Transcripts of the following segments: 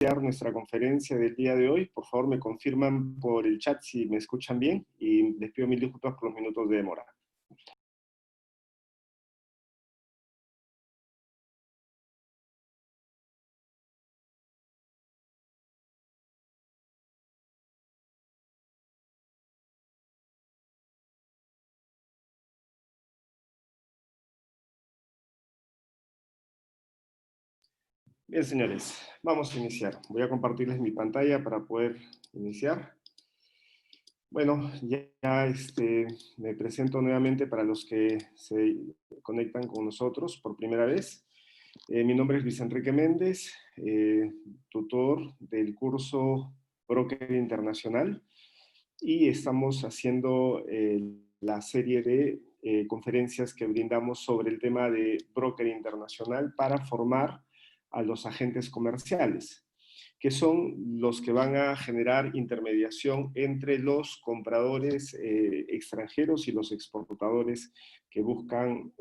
iniciar nuestra conferencia del día de hoy. Por favor, me confirman por el chat si me escuchan bien y les pido mil disculpas por los minutos de demora. Bien, señores, vamos a iniciar. Voy a compartirles mi pantalla para poder iniciar. Bueno, me presento nuevamente para los que se conectan con nosotros por primera vez. Mi nombre es Luis Enrique Méndez, tutor del curso Broker Internacional, y estamos haciendo la serie de conferencias que brindamos sobre el tema de broker internacional para formar a los agentes comerciales, que son los que van a generar intermediación entre los compradores extranjeros y los exportadores que buscan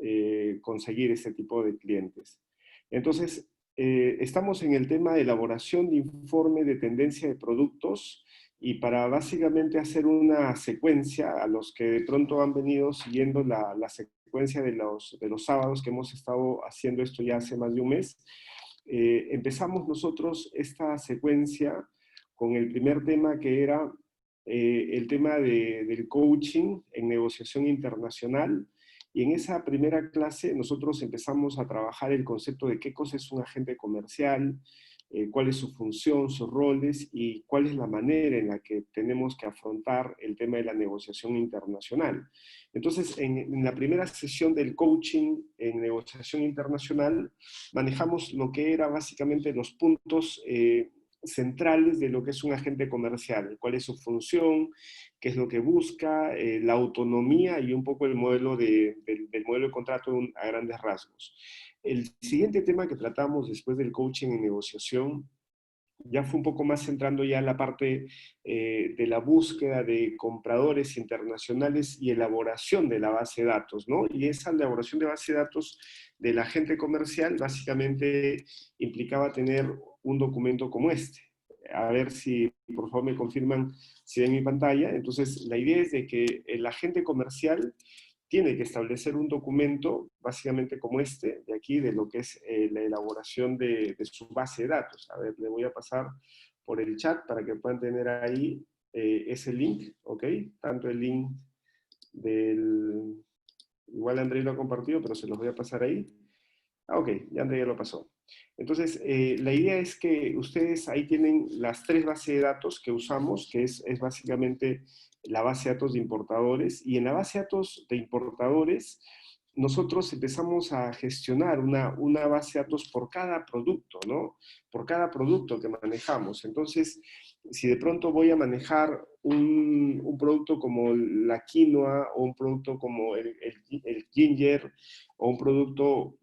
conseguir este tipo de clientes. Entonces, estamos en el tema de elaboración de informe de tendencia de productos, y para básicamente hacer una secuencia a los que de pronto han venido siguiendo la secuencia de los sábados, que hemos estado haciendo esto ya hace más de un mes, empezamos nosotros esta secuencia con el primer tema, que era el tema del coaching en negociación internacional. Y en esa primera clase nosotros empezamos a trabajar el concepto de qué cosa es un agente comercial, cuál es su función, sus roles y cuál es la manera en la que tenemos que afrontar el tema de la negociación internacional. Entonces, en la primera sesión del coaching en negociación internacional, manejamos lo que era básicamente los puntos centrales de lo que es un agente comercial, cuál es su función, qué es lo que busca, la autonomía y un poco el modelo del modelo de contrato a grandes rasgos. El siguiente tema que tratamos después del coaching en negociación ya fue un poco más centrando ya en la parte de la búsqueda de compradores internacionales y elaboración de la base de datos, ¿no? Y esa elaboración de base de datos del agente comercial básicamente implicaba tener un documento como este. A ver si, por favor, me confirman si ven mi pantalla. Entonces, la idea es de que el agente comercial tiene que establecer un documento, básicamente como este, de aquí, de lo que es la elaboración de su base de datos. A ver, le voy a pasar por el chat para que puedan tener ahí ese link, ¿ok? Tanto el link del... Igual André lo ha compartido, pero se los voy a pasar ahí. Ah, ok, ya André ya lo pasó. Entonces, la idea es que ustedes ahí tienen las tres bases de datos que usamos, que es básicamente la base de datos de importadores, y en la base de datos de importadores nosotros empezamos a gestionar una base de datos por cada producto, ¿no? Por cada producto que manejamos. Entonces, si de pronto voy a manejar un producto como la quinoa, o un producto como el ginger, o un producto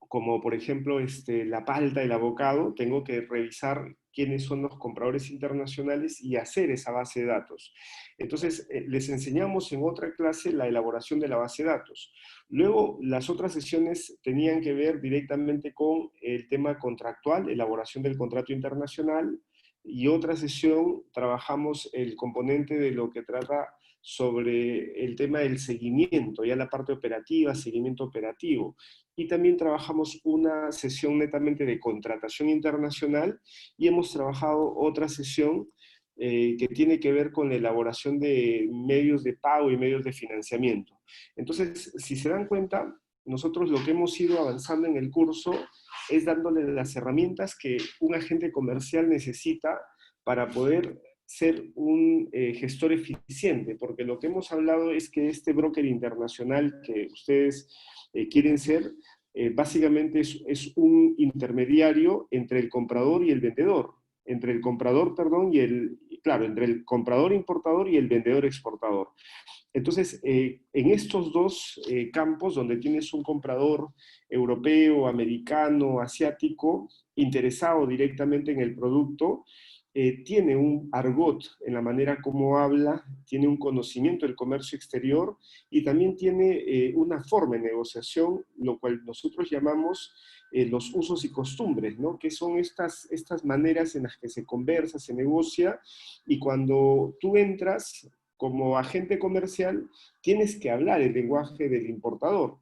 como por ejemplo la palta, el avocado, tengo que revisar quiénes son los compradores internacionales y hacer esa base de datos. Entonces, les enseñamos en otra clase la elaboración de la base de datos. Luego, las otras sesiones tenían que ver directamente con el tema contractual, elaboración del contrato internacional, y otra sesión trabajamos el componente de lo que trata sobre el tema del seguimiento, ya la parte operativa, seguimiento operativo. Y también trabajamos una sesión netamente de contratación internacional, y hemos trabajado otra sesión que tiene que ver con la elaboración de medios de pago y medios de financiamiento. Entonces, si se dan cuenta, nosotros lo que hemos ido avanzando en el curso es dándole las herramientas que un agente comercial necesita para poder ser un gestor eficiente, porque lo que hemos hablado es que este broker internacional que ustedes quieren ser, básicamente es un intermediario entre el comprador y el vendedor, entre el comprador, perdón, entre el comprador importador y el vendedor exportador. Entonces, en estos dos campos donde tienes un comprador europeo, americano, asiático, interesado directamente en el producto, tiene un argot en la manera como habla, tiene un conocimiento del comercio exterior y también tiene una forma de negociación, lo cual nosotros llamamos los usos y costumbres, ¿no? Que son estas maneras en las que se conversa, se negocia, y cuando tú entras como agente comercial, tienes que hablar el lenguaje del importador.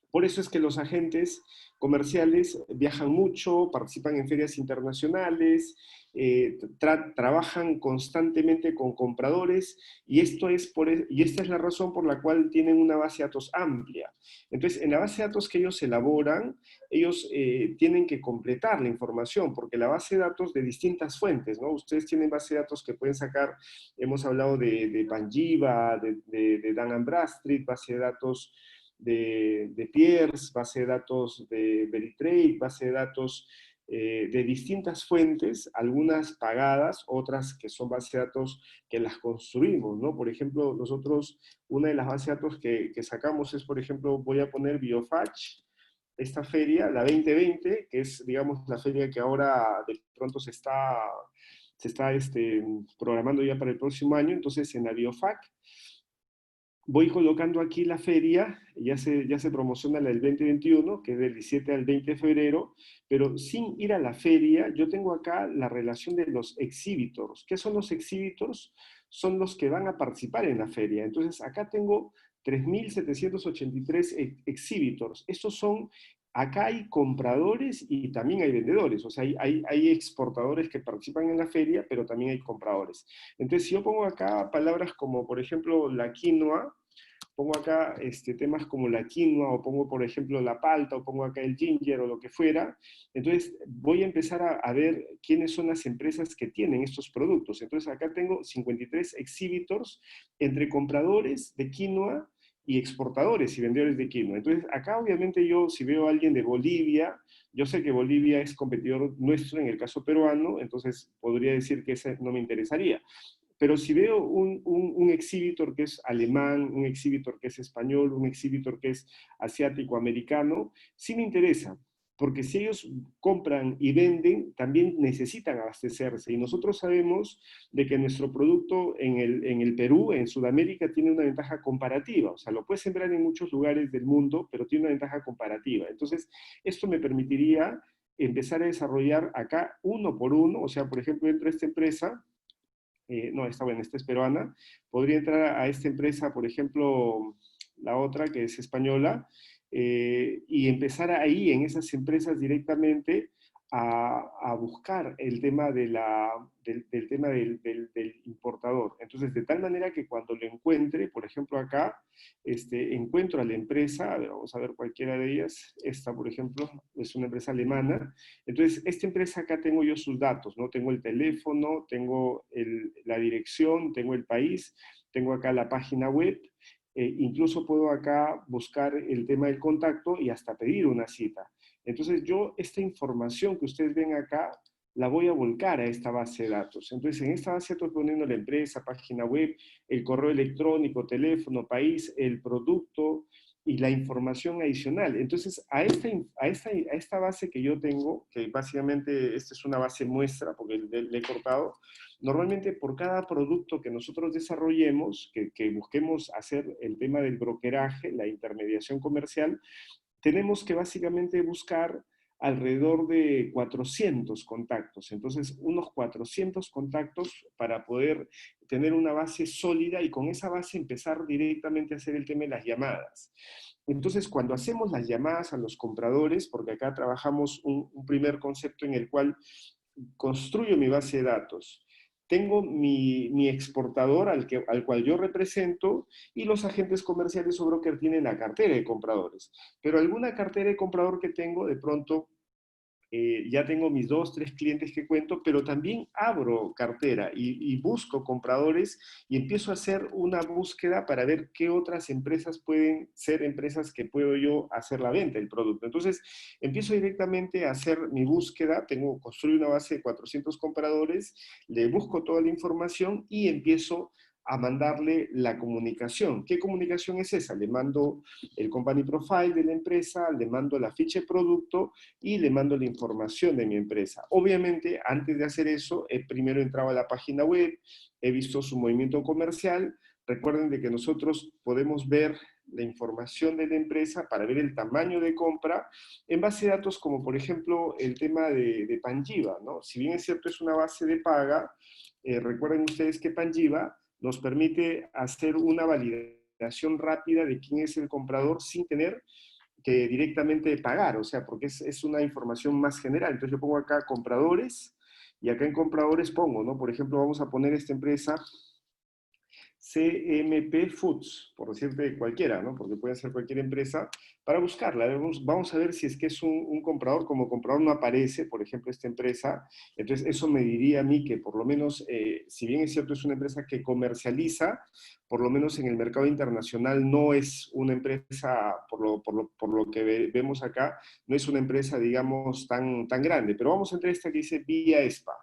Por eso es que los agentes comerciales viajan mucho, participan en ferias internacionales, trabajan constantemente con compradores, y, y esta es la razón por la cual tienen una base de datos amplia. Entonces, en la base de datos que ellos elaboran, ellos tienen que completar la información, porque la base de datos de distintas fuentes, ¿no? Ustedes tienen base de datos que pueden sacar, hemos hablado de Panjiva, de Dun & Bradstreet, base de datos de Pierce, base de datos de Veritrade, base de datos de distintas fuentes, algunas pagadas, otras que son bases de datos que las construimos, ¿no? Por ejemplo, nosotros, una de las bases de datos que sacamos es, por ejemplo, voy a poner Biofach, esta feria, la 2020, que es, digamos, la feria que ahora de pronto se está programando ya para el próximo año. Entonces, en la Biofac, voy colocando aquí la feria, ya se promociona la del 2021, que es del 17 al 20 de febrero, pero sin ir a la feria, yo tengo acá la relación de los exhibitors. ¿Qué son los exhibitors? Son los que van a participar en la feria. Entonces, acá tengo 3.783 exhibitors. Estos son, acá hay compradores y también hay vendedores. O sea, hay exportadores que participan en la feria, pero también hay compradores. Entonces, si yo pongo acá palabras como, por ejemplo, la quinoa, pongo acá temas como la quinoa, o pongo, por ejemplo, la palta, o pongo acá el ginger, o lo que fuera, entonces voy a empezar a ver quiénes son las empresas que tienen estos productos. Entonces, acá tengo 53 exhibitors entre compradores de quinoa y exportadores y vendedores de quinoa. Entonces, acá obviamente yo, si veo a alguien de Bolivia, yo sé que Bolivia es competidor nuestro en el caso peruano, entonces podría decir que ese no me interesaría. Pero si veo un exhibitor que es alemán, un exhibitor que es español, un exhibitor que es asiático-americano, sí me interesa, porque si ellos compran y venden, también necesitan abastecerse. Y nosotros sabemos de que nuestro producto en el Perú, en Sudamérica, tiene una ventaja comparativa. O sea, lo puedes sembrar en muchos lugares del mundo, pero tiene una ventaja comparativa. Entonces, esto me permitiría empezar a desarrollar acá uno por uno. O sea, por ejemplo, dentro de esta empresa, no, esta, bueno, esta es peruana, podría entrar a esta empresa, por ejemplo, la otra que es española, y empezar ahí en esas empresas directamente a buscar el tema del tema del importador. Entonces, de tal manera que cuando lo encuentre, por ejemplo acá, encuentro a la empresa, a ver, vamos a ver cualquiera de ellas, esta por ejemplo, es una empresa alemana. Entonces, esta empresa acá tengo yo sus datos, ¿no? Tengo el teléfono, tengo la dirección, tengo el país, tengo acá la página web, incluso puedo acá buscar el tema del contacto y hasta pedir una cita. Entonces yo esta información que ustedes ven acá, la voy a volcar a esta base de datos. Entonces en esta base de datos poniendo la empresa, página web, el correo electrónico, teléfono, país, el producto y la información adicional. Entonces a esta base que yo tengo, que básicamente esta es una base muestra porque le he cortado, normalmente por cada producto que nosotros desarrollemos, que busquemos hacer el tema del brokeraje, la intermediación comercial, tenemos que básicamente buscar alrededor de 400 contactos. Entonces, unos 400 contactos para poder tener una base sólida y con esa base empezar directamente a hacer el tema de las llamadas. Entonces, cuando hacemos las llamadas a los compradores, porque acá trabajamos un primer concepto en el cual construyo mi base de datos, tengo mi exportador al cual yo represento, y los agentes comerciales o broker tienen la cartera de compradores. Pero alguna cartera de comprador que tengo, de pronto ya tengo mis 2, 3 clientes que cuento, pero también abro cartera y busco compradores y empiezo a hacer una búsqueda para ver qué otras empresas pueden ser empresas que puedo yo hacer la venta del producto. Entonces, empiezo directamente a hacer mi búsqueda, construyo una base de 400 compradores, le busco toda la información y empiezo a mandarle la comunicación. ¿Qué comunicación es esa? Le mando el company profile de la empresa, le mando la ficha de producto y le mando la información de mi empresa. Obviamente, antes de hacer eso, he primero entrado a la página web, he visto su movimiento comercial. Recuerden de que nosotros podemos ver la información de la empresa para ver el tamaño de compra en base de datos como por ejemplo el tema de Panjiva, ¿no? Si bien es cierto es una base de paga, recuerden ustedes que Panjiva nos permite hacer una validación rápida de quién es el comprador sin tener que directamente pagar, o sea, porque es una información más general. Entonces yo pongo acá compradores y acá en compradores pongo, ¿no? Por ejemplo, vamos a poner esta empresa CMP Foods, por decirte cualquiera, ¿no? Porque puede ser cualquier empresa, para buscarla. Vamos a ver si es que es un comprador, como comprador no aparece, por ejemplo, esta empresa, entonces eso me diría a mí que por lo menos, si bien es cierto, es una empresa que comercializa, por lo menos en el mercado internacional no es una empresa, por lo que vemos acá, no es una empresa, digamos, tan grande. Pero vamos a entrar a esta que dice Vía ESPA.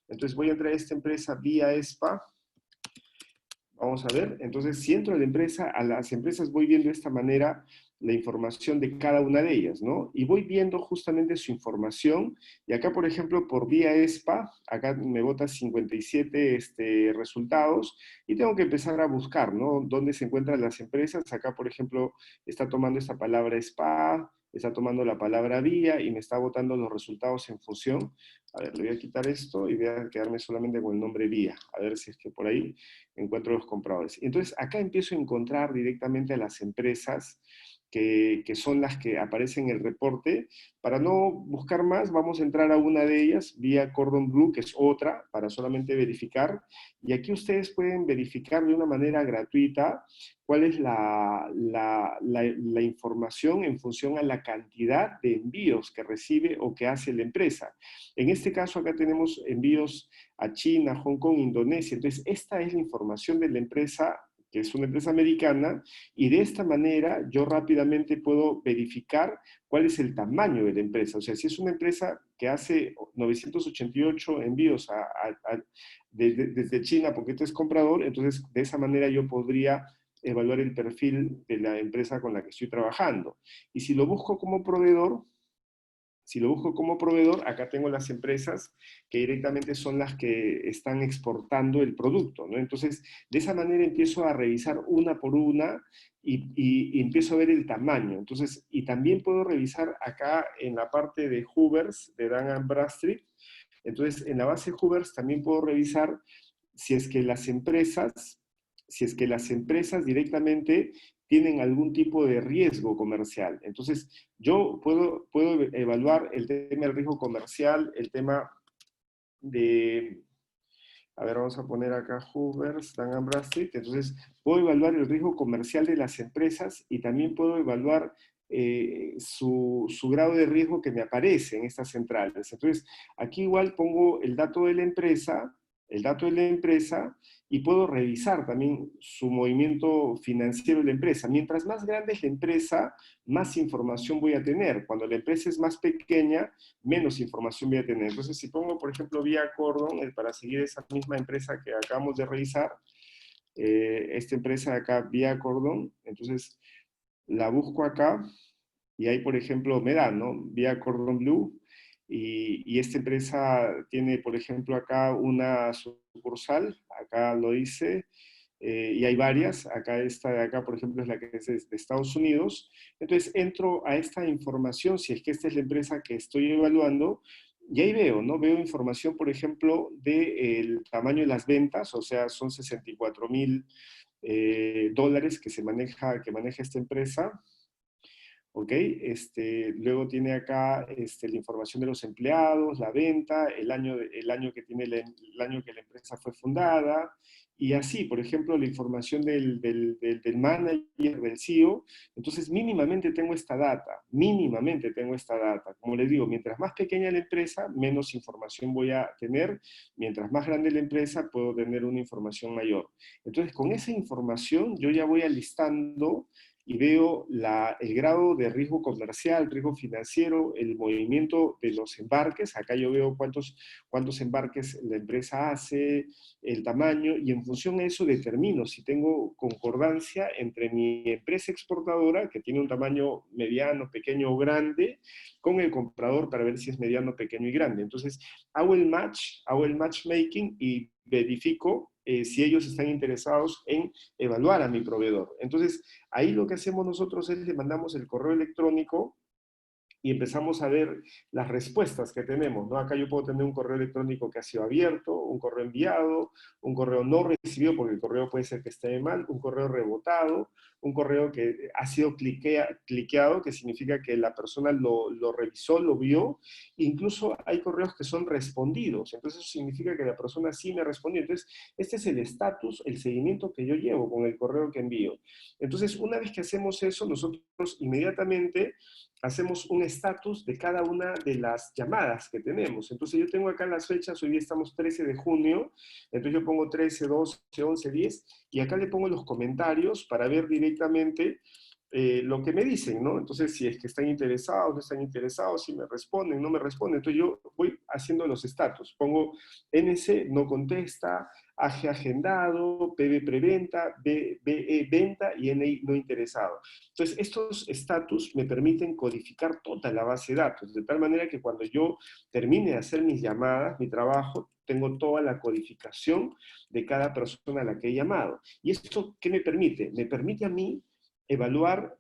Entonces voy a entrar a esta empresa Vía ESPA. Vamos a ver, entonces si entro a la empresa, a las empresas voy viendo de esta manera la información de cada una de ellas, ¿no? Y voy viendo justamente su información, y acá, por ejemplo, por vía ESPA, acá me bota 57 resultados, y tengo que empezar a buscar, ¿no? ¿Dónde se encuentran las empresas? Acá, por ejemplo, está tomando esta palabra SPA, está tomando la palabra vía, y me está botando los resultados en función. A ver, le voy a quitar esto, y voy a quedarme solamente con el nombre vía, a ver si es que por ahí encuentro los compradores. Entonces, acá empiezo a encontrar directamente a las empresas que son las que aparecen en el reporte. Para no buscar más, vamos a entrar a una de ellas, vía Cordon Bleu, que es otra, para solamente verificar. Y aquí ustedes pueden verificar de una manera gratuita cuál es la información en función a la cantidad de envíos que recibe o que hace la empresa. En este caso, acá tenemos envíos a China, Hong Kong, Indonesia. Entonces, esta es la información de la empresa, que es una empresa americana, y de esta manera yo rápidamente puedo verificar cuál es el tamaño de la empresa. O sea, si es una empresa que hace 988 envíos desde China porque este es comprador, entonces de esa manera yo podría evaluar el perfil de la empresa con la que estoy trabajando. Y si lo busco como proveedor, acá tengo las empresas que directamente son las que están exportando el producto, ¿no? Entonces, de esa manera empiezo a revisar una por una y empiezo a ver el tamaño. Entonces, y también puedo revisar acá en la parte de Hoovers, de Dun & Bradstreet. Entonces, en la base Hoovers también puedo revisar si es que las empresas, directamente tienen algún tipo de riesgo comercial. Entonces, yo puedo evaluar el tema del riesgo comercial, el tema de, a ver, vamos a poner acá Hoovers, Dun & Bradstreet. Entonces, puedo evaluar el riesgo comercial de las empresas y también puedo evaluar su grado de riesgo que me aparece en estas centrales. Entonces, aquí igual pongo el dato de la empresa, y puedo revisar también su movimiento financiero de la empresa. Mientras más grande es la empresa, más información voy a tener. Cuando la empresa es más pequeña, menos información voy a tener. Entonces, si pongo, por ejemplo, vía Cordon, para seguir esa misma empresa que acabamos de revisar, esta empresa de acá, vía Cordon, entonces la busco acá, y ahí, por ejemplo, me da, ¿no? Vía Cordon Bleu, y esta empresa tiene, por ejemplo, acá una sucursal, acá lo dice, y hay varias, acá esta de acá, por ejemplo, es la que es de Estados Unidos. Entonces entro a esta información, si es que esta es la empresa que estoy evaluando, y ahí veo, ¿no? Veo información, por ejemplo, del tamaño de las ventas, o sea, son 64,000 dólares que maneja esta empresa. ¿Ok? Luego tiene acá la información de los empleados, la venta, el año que tiene el año que la empresa fue fundada, y así, por ejemplo, la información del manager, del CEO. Entonces, mínimamente tengo esta data. Como les digo, mientras más pequeña la empresa, menos información voy a tener. Mientras más grande la empresa, puedo tener una información mayor. Entonces, con esa información, yo ya voy alistando y veo el grado de riesgo comercial, riesgo financiero, el movimiento de los embarques. Acá yo veo cuántos embarques la empresa hace, el tamaño, y en función de eso determino si tengo concordancia entre mi empresa exportadora, que tiene un tamaño mediano, pequeño o grande, con el comprador para ver si es mediano, pequeño y grande. Entonces, hago el matchmaking y verifico si ellos están interesados en evaluar a mi proveedor. Entonces, ahí lo que hacemos nosotros es le mandamos el correo electrónico y empezamos a ver las respuestas que tenemos, ¿no? Acá yo puedo tener un correo electrónico que ha sido abierto, un correo enviado, un correo no recibido, porque el correo puede ser que esté mal, un correo rebotado, un correo que ha sido cliqueado, que significa que la persona lo revisó, lo vio. Incluso hay correos que son respondidos, entonces eso significa que la persona sí me respondió. Entonces, este es el estatus, el seguimiento que yo llevo con el correo que envío. Entonces, una vez que hacemos eso, nosotros inmediatamente hacemos un estatus de cada una de las llamadas que tenemos. Entonces yo tengo acá las fechas, hoy día estamos 13 de junio, entonces yo pongo 13, 12, 11, 10, y acá le pongo los comentarios para ver directamente lo que me dicen, ¿no? Entonces, si es que están interesados, no están interesados, si me responden, no me responden. Entonces yo voy haciendo los estatus. Pongo NC, no contesta, AG agendado, PB preventa, BE venta y NI no interesado. Entonces, estos estatus me permiten codificar toda la base de datos, de tal manera que cuando yo termine de hacer mis llamadas, mi trabajo, tengo toda la codificación de cada persona a la que he llamado. ¿Y esto qué me permite? Me permite a mí evaluar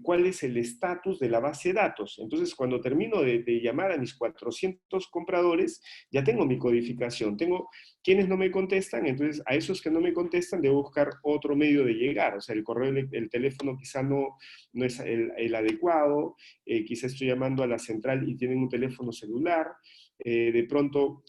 cuál es el estatus de la base de datos. Entonces, cuando termino de llamar a mis 400 compradores, ya tengo mi codificación, tengo quienes no me contestan, entonces a esos que no me contestan debo buscar otro medio de llegar, o sea, el correo, el teléfono quizá no es el adecuado, quizá estoy llamando a la central y tienen un teléfono celular, de pronto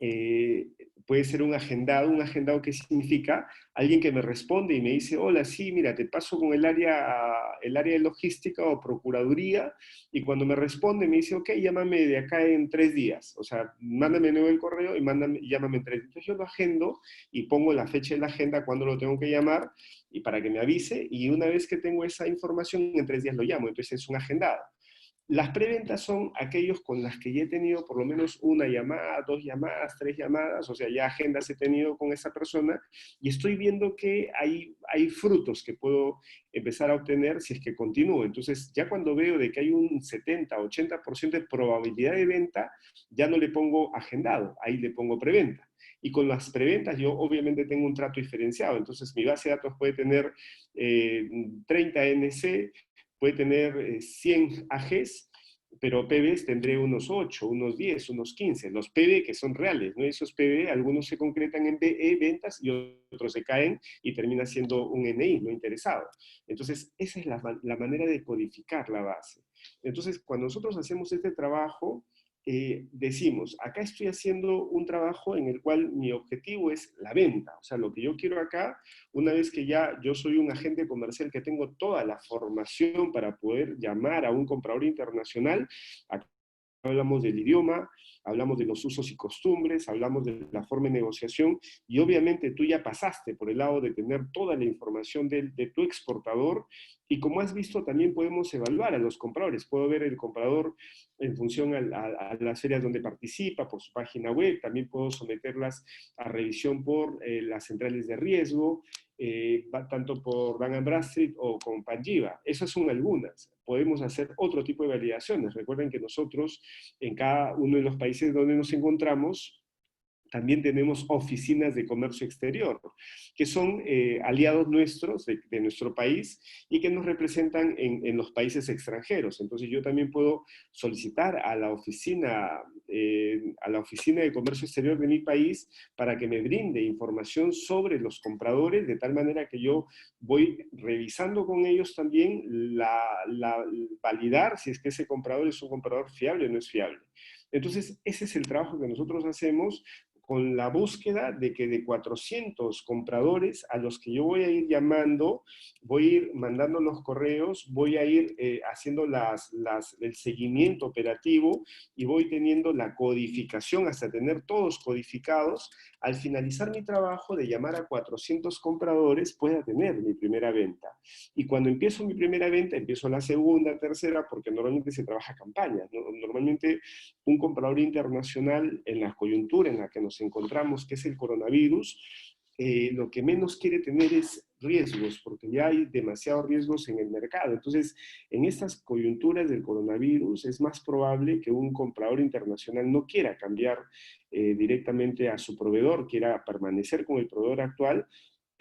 eh, puede ser un agendado ¿qué significa? Alguien que me responde y me dice, hola, sí, mira, te paso con el área de logística o procuraduría, y cuando me responde me dice, ok, llámame de acá en 3 días, o sea, mándame de nuevo el correo y llámame en 3 días. Entonces yo lo agendo y pongo la fecha en la agenda cuando lo tengo que llamar, y para que me avise, y una vez que tengo esa información, en 3 días lo llamo, entonces es un agendado. Las preventas son aquellos con las que ya he tenido por lo menos una llamada, 2 llamadas, 3 llamadas, o sea, ya agendas he tenido con esa persona, y estoy viendo que hay frutos que puedo empezar a obtener si es que continúo. Entonces, ya cuando veo de que hay un 70, 80% de probabilidad de venta, ya no le pongo agendado, ahí le pongo preventa. Y con las preventas yo obviamente tengo un trato diferenciado. Entonces mi base de datos puede tener 30 NC, puede tener 100 AGs, pero PBs tendré unos 8, unos 10, unos 15. Los PB que son reales, ¿no? Esos PB, algunos se concretan en BE, ventas, y otros se caen y termina siendo un NI, no interesado. Entonces, esa es la manera de codificar la base. Entonces, cuando nosotros hacemos este trabajo, decimos, acá estoy haciendo un trabajo en el cual mi objetivo es la venta. O sea, lo que yo quiero acá, una vez que ya yo soy un agente comercial que tengo toda la formación para poder llamar a un comprador internacional, acá hablamos del idioma, hablamos de los usos y costumbres, hablamos de la forma de negociación, y obviamente tú ya pasaste por el lado de tener toda la información de tu exportador, y como has visto también podemos evaluar a los compradores. Puedo ver el comprador en función a las ferias donde participa, por su página web, también puedo someterlas a revisión por las centrales de riesgo, tanto por Dun & Bradstreet o con Panjiva. Esas son algunas. Podemos hacer otro tipo de validaciones. Recuerden que nosotros, en cada uno de los países donde nos encontramos, también tenemos oficinas de comercio exterior, que son aliados nuestros de nuestro país y que nos representan en los países extranjeros. Entonces yo también puedo solicitar a la oficina de comercio exterior de mi país para que me brinde información sobre los compradores, de tal manera que yo voy revisando con ellos también validar si es que ese comprador es un comprador fiable o no es fiable. Entonces, ese es el trabajo que nosotros hacemos con la búsqueda de que de 400 compradores a los que yo voy a ir llamando, voy a ir mandando los correos, voy a ir haciendo el seguimiento operativo y voy teniendo la codificación hasta tener todos codificados. Al finalizar mi trabajo de llamar a 400 compradores, pueda tener mi primera venta. Y cuando empiezo mi primera venta, empiezo la segunda, tercera, porque normalmente se trabaja campaña, ¿no? Normalmente un comprador internacional en la coyuntura en la que nos encontramos, que es el coronavirus, lo que menos quiere tener es riesgos, porque ya hay demasiados riesgos en el mercado. Entonces, en estas coyunturas del coronavirus es más probable que un comprador internacional no quiera cambiar directamente a su proveedor, quiera permanecer con el proveedor actual,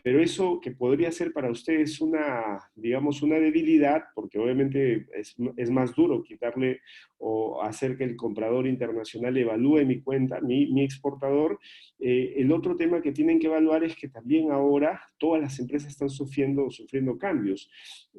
pero eso que podría ser para ustedes una, digamos, una debilidad, porque obviamente es más duro quitarle o hacer que el comprador internacional evalúe mi cuenta, mi exportador. El otro tema que tienen que evaluar es que también ahora todas las empresas están sufriendo cambios.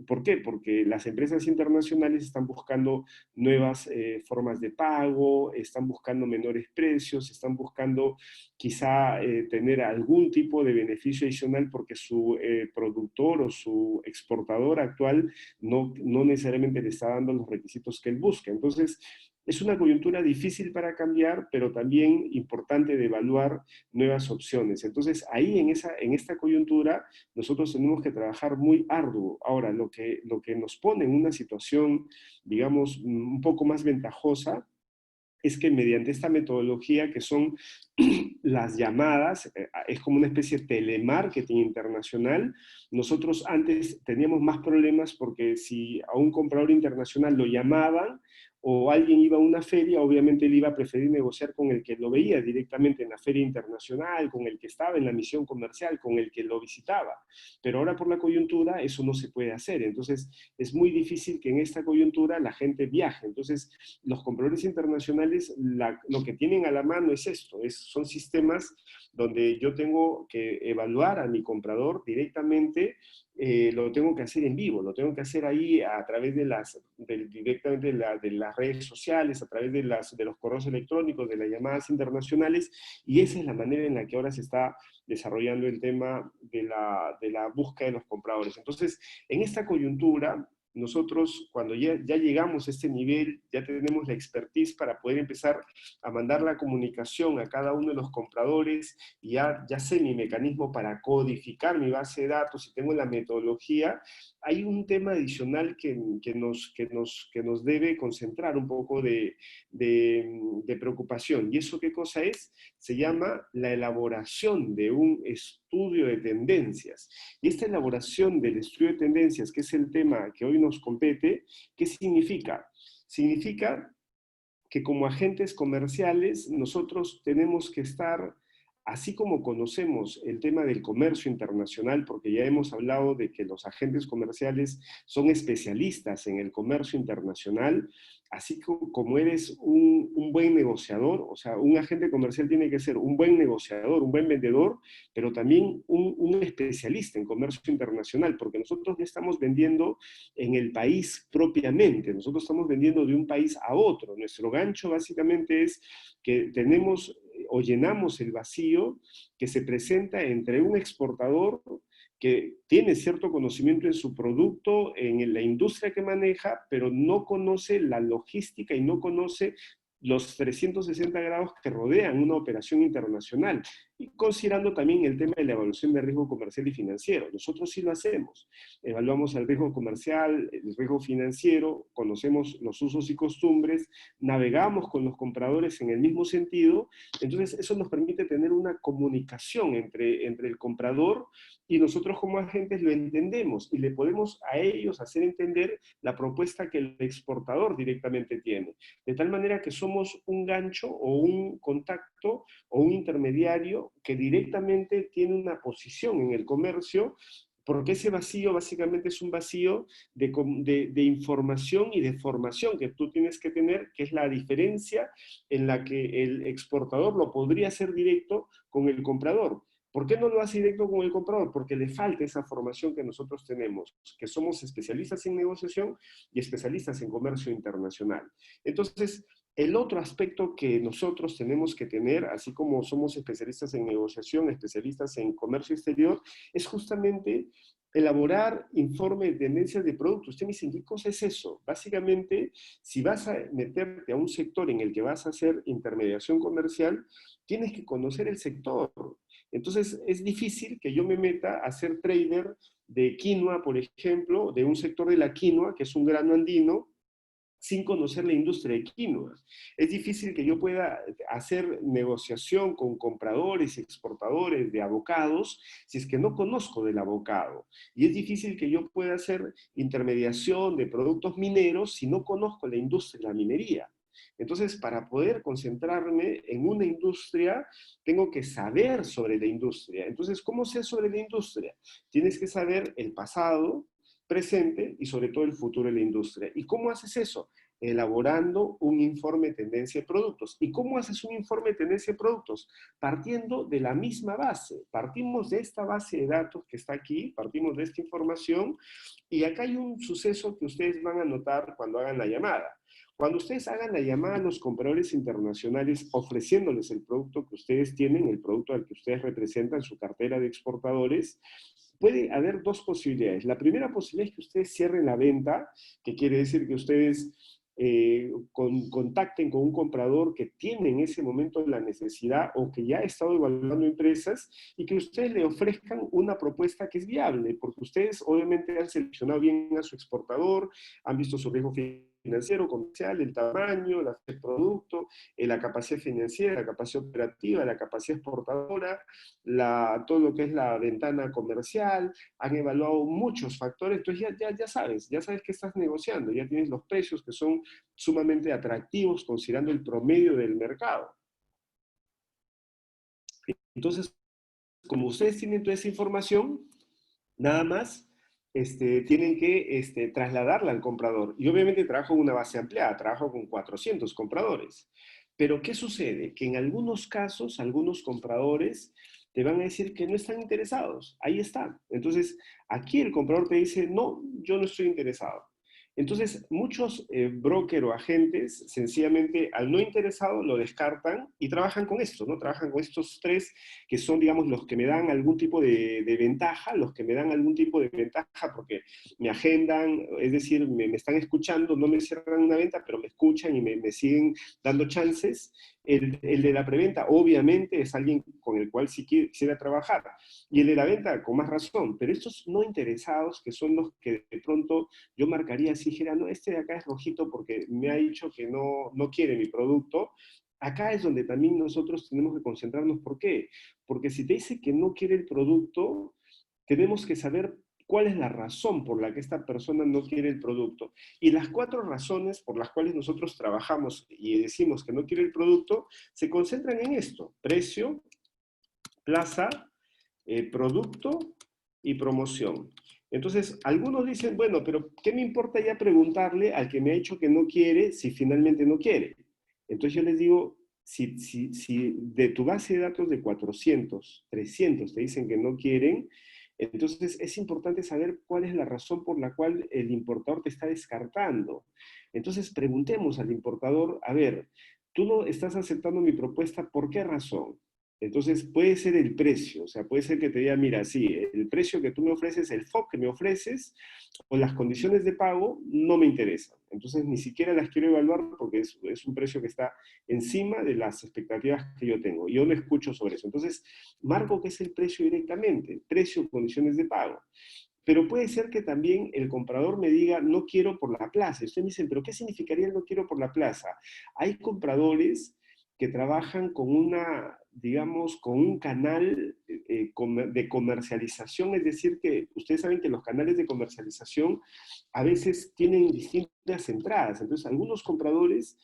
¿Por qué? Porque las empresas internacionales están buscando nuevas formas de pago, están buscando menores precios, están buscando quizá tener algún tipo de beneficio adicional porque su productor o su exportador actual no necesariamente le está dando los requisitos que él busca. Entonces, es una coyuntura difícil para cambiar, pero también importante de evaluar nuevas opciones. Entonces, ahí en esta coyuntura, nosotros tenemos que trabajar muy arduo. Ahora, lo que nos pone en una situación, digamos, un poco más ventajosa, es que mediante esta metodología que son las llamadas, es como una especie de telemarketing internacional. Nosotros antes teníamos más problemas porque si a un comprador internacional lo llamaban o alguien iba a una feria, obviamente él iba a preferir negociar con el que lo veía directamente en la feria internacional, con el que estaba en la misión comercial, con el que lo visitaba. Pero ahora por la coyuntura eso no se puede hacer. Entonces es muy difícil que en esta coyuntura la gente viaje. Entonces los compradores internacionales lo que tienen a la mano es esto, son sistemas donde yo tengo que evaluar a mi comprador directamente, lo tengo que hacer en vivo, lo tengo que hacer ahí a través directamente de las redes sociales, a través de los correos electrónicos, de las llamadas internacionales, y esa es la manera en la que ahora se está desarrollando el tema de la búsqueda de los compradores. Entonces, en esta coyuntura, nosotros cuando ya llegamos a este nivel, ya tenemos la expertise para poder empezar a mandar la comunicación a cada uno de los compradores, y ya sé mi mecanismo para codificar mi base de datos y tengo la metodología. Hay un tema adicional que nos debe concentrar un poco de preocupación. ¿Y eso qué cosa es? Se llama la elaboración de un estudio de tendencias. Y esta elaboración del estudio de tendencias, que es el tema que hoy nos compete, ¿qué significa? Significa que como agentes comerciales nosotros tenemos que estar, así como conocemos el tema del comercio internacional, porque ya hemos hablado de que los agentes comerciales son especialistas en el comercio internacional, así como eres un buen negociador, o sea, un agente comercial tiene que ser un buen negociador, un buen vendedor, pero también un especialista en comercio internacional, porque nosotros no estamos vendiendo en el país propiamente, nosotros estamos vendiendo de un país a otro. Nuestro gancho básicamente es que tenemos o llenamos el vacío que se presenta entre un exportador que tiene cierto conocimiento en su producto, en la industria que maneja, pero no conoce la logística y no conoce los 360 grados que rodean una operación internacional, y considerando también el tema de la evaluación de riesgo comercial y financiero. Nosotros sí lo hacemos. Evaluamos el riesgo comercial, el riesgo financiero, conocemos los usos y costumbres, navegamos con los compradores en el mismo sentido. Entonces eso nos permite tener una comunicación entre el comprador y nosotros como agentes lo entendemos y le podemos a ellos hacer entender la propuesta que el exportador directamente tiene. De tal manera que somos un gancho o un contacto o un intermediario que directamente tiene una posición en el comercio, porque ese vacío básicamente es un vacío de información y de formación que tú tienes que tener, que es la diferencia en la que el exportador lo podría hacer directo con el comprador. ¿Por qué no lo hace directo con el comprador? Porque le falta esa formación que nosotros tenemos, que somos especialistas en negociación y especialistas en comercio internacional. Entonces, El otro aspecto que nosotros tenemos que tener, así como somos especialistas en negociación, especialistas en comercio exterior, es justamente elaborar informe de tendencias de productos. Usted me dice, ¿qué cosa es eso? Básicamente, si vas a meterte a un sector en el que vas a hacer intermediación comercial, tienes que conocer el sector. Entonces, es difícil que yo me meta a ser trader de quinoa, por ejemplo, de un sector de la quinoa, que es un grano andino, sin conocer la industria de quinoa. Es difícil que yo pueda hacer negociación con compradores y exportadores de avocados si es que no conozco del avocado. Y es difícil que yo pueda hacer intermediación de productos mineros si no conozco la industria de la minería. Entonces, para poder concentrarme en una industria, tengo que saber sobre la industria. Entonces, ¿cómo sé sobre la industria? Tienes que saber el pasado, presente y sobre todo el futuro de la industria. ¿Y cómo haces eso? Elaborando un informe de tendencia de productos. ¿Y cómo haces un informe de tendencia de productos? Partiendo de la misma base. Partimos de esta base de datos que está aquí, partimos de esta información, y acá hay un suceso que ustedes van a notar cuando hagan la llamada. Cuando ustedes hagan la llamada a los compradores internacionales ofreciéndoles el producto que ustedes tienen, el producto al que ustedes representan, su cartera de exportadores, puede haber dos posibilidades. La primera posibilidad es que ustedes cierren la venta, que quiere decir que ustedes contacten con un comprador que tiene en ese momento la necesidad o que ya ha estado evaluando empresas y que ustedes le ofrezcan una propuesta que es viable, porque ustedes obviamente han seleccionado bien a su exportador, han visto su riesgo financiero, comercial, el tamaño, el producto, la capacidad financiera, la capacidad operativa, la capacidad exportadora, todo lo que es la ventana comercial, han evaluado muchos factores, entonces ya sabes que estás negociando, ya tienes los precios que son sumamente atractivos considerando el promedio del mercado. Entonces, como ustedes tienen toda esa información, nada más tienen que trasladarla al comprador. Y obviamente trabajo en una base ampliada, trabajo con 400 compradores. Pero ¿qué sucede? Que en algunos casos, algunos compradores te van a decir que no están interesados. Ahí está. Entonces, aquí el comprador te dice, no, yo no estoy interesado. Entonces, muchos brokers o agentes, sencillamente, al no interesado, lo descartan y trabajan con esto, ¿no? Trabajan con estos tres que son, digamos, los que me dan algún tipo de ventaja, los que me dan algún tipo de ventaja porque me agendan, es decir, me están escuchando, no me cierran una venta, pero me escuchan y me siguen dando chances. El de la preventa, obviamente, es alguien con el cual sí quisiera trabajar. Y el de la venta, con más razón. Pero estos no interesados, que son los que de pronto yo marcaría así, dijera, no, este de acá es rojito porque me ha dicho que no quiere mi producto. Acá es donde también nosotros tenemos que concentrarnos. ¿Por qué? Porque si te dice que no quiere el producto, tenemos que saber cuál es la razón por la que esta persona no quiere el producto. Y las 4 razones por las cuales nosotros trabajamos y decimos que no quiere el producto, se concentran en esto: precio, plaza, producto y promoción. Entonces, algunos dicen, bueno, pero ¿qué me importa ya preguntarle al que me ha dicho que no quiere si finalmente no quiere? Entonces yo les digo, si de tu base de datos de 400, 300 te dicen que no quieren, entonces es importante saber cuál es la razón por la cual el importador te está descartando. Entonces preguntemos al importador, a ver, tú no estás aceptando mi propuesta, ¿por qué razón? Entonces puede ser el precio, o sea, puede ser que te diga, mira, sí, el precio que tú me ofreces, el FOB que me ofreces, o las condiciones de pago no me interesan. Entonces ni siquiera las quiero evaluar porque es un precio que está encima de las expectativas que yo tengo. Yo no escucho sobre eso. Entonces marco que es el precio directamente, precio, condiciones de pago. Pero puede ser que también el comprador me diga, no quiero por la plaza. Y ustedes me dicen, ¿pero qué significaría el no quiero por la plaza? Hay compradores que trabajan con una, digamos, con un canal de comercialización, es decir, que ustedes saben que los canales de comercialización a veces tienen distintas entradas. Entonces, algunos compradores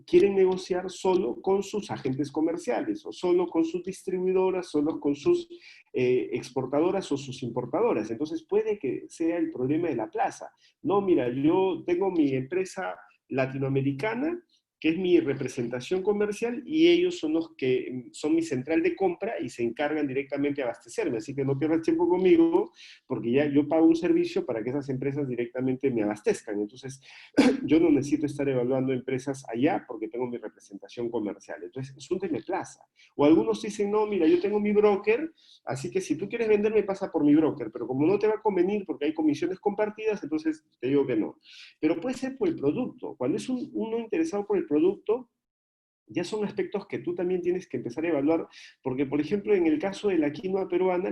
quieren negociar solo con sus agentes comerciales, o solo con sus distribuidoras, solo con sus exportadoras o sus importadoras. Entonces, puede que sea el problema de la plaza. No, mira, yo tengo mi empresa latinoamericana que es mi representación comercial, y ellos son los que son mi central de compra y se encargan directamente de abastecerme. Así que no pierdas tiempo conmigo, porque ya yo pago un servicio para que esas empresas directamente me abastezcan. Entonces, yo no necesito estar evaluando empresas allá porque tengo mi representación comercial. Entonces, es un tema de plaza. O algunos dicen, no, mira, yo tengo mi broker, así que si tú quieres venderme, pasa por mi broker, pero como no te va a convenir porque hay comisiones compartidas, entonces te digo que no. Pero puede ser por el producto. Cuando es uno interesado por el producto, ya son aspectos que tú también tienes que empezar a evaluar, porque por ejemplo en el caso de la quinoa peruana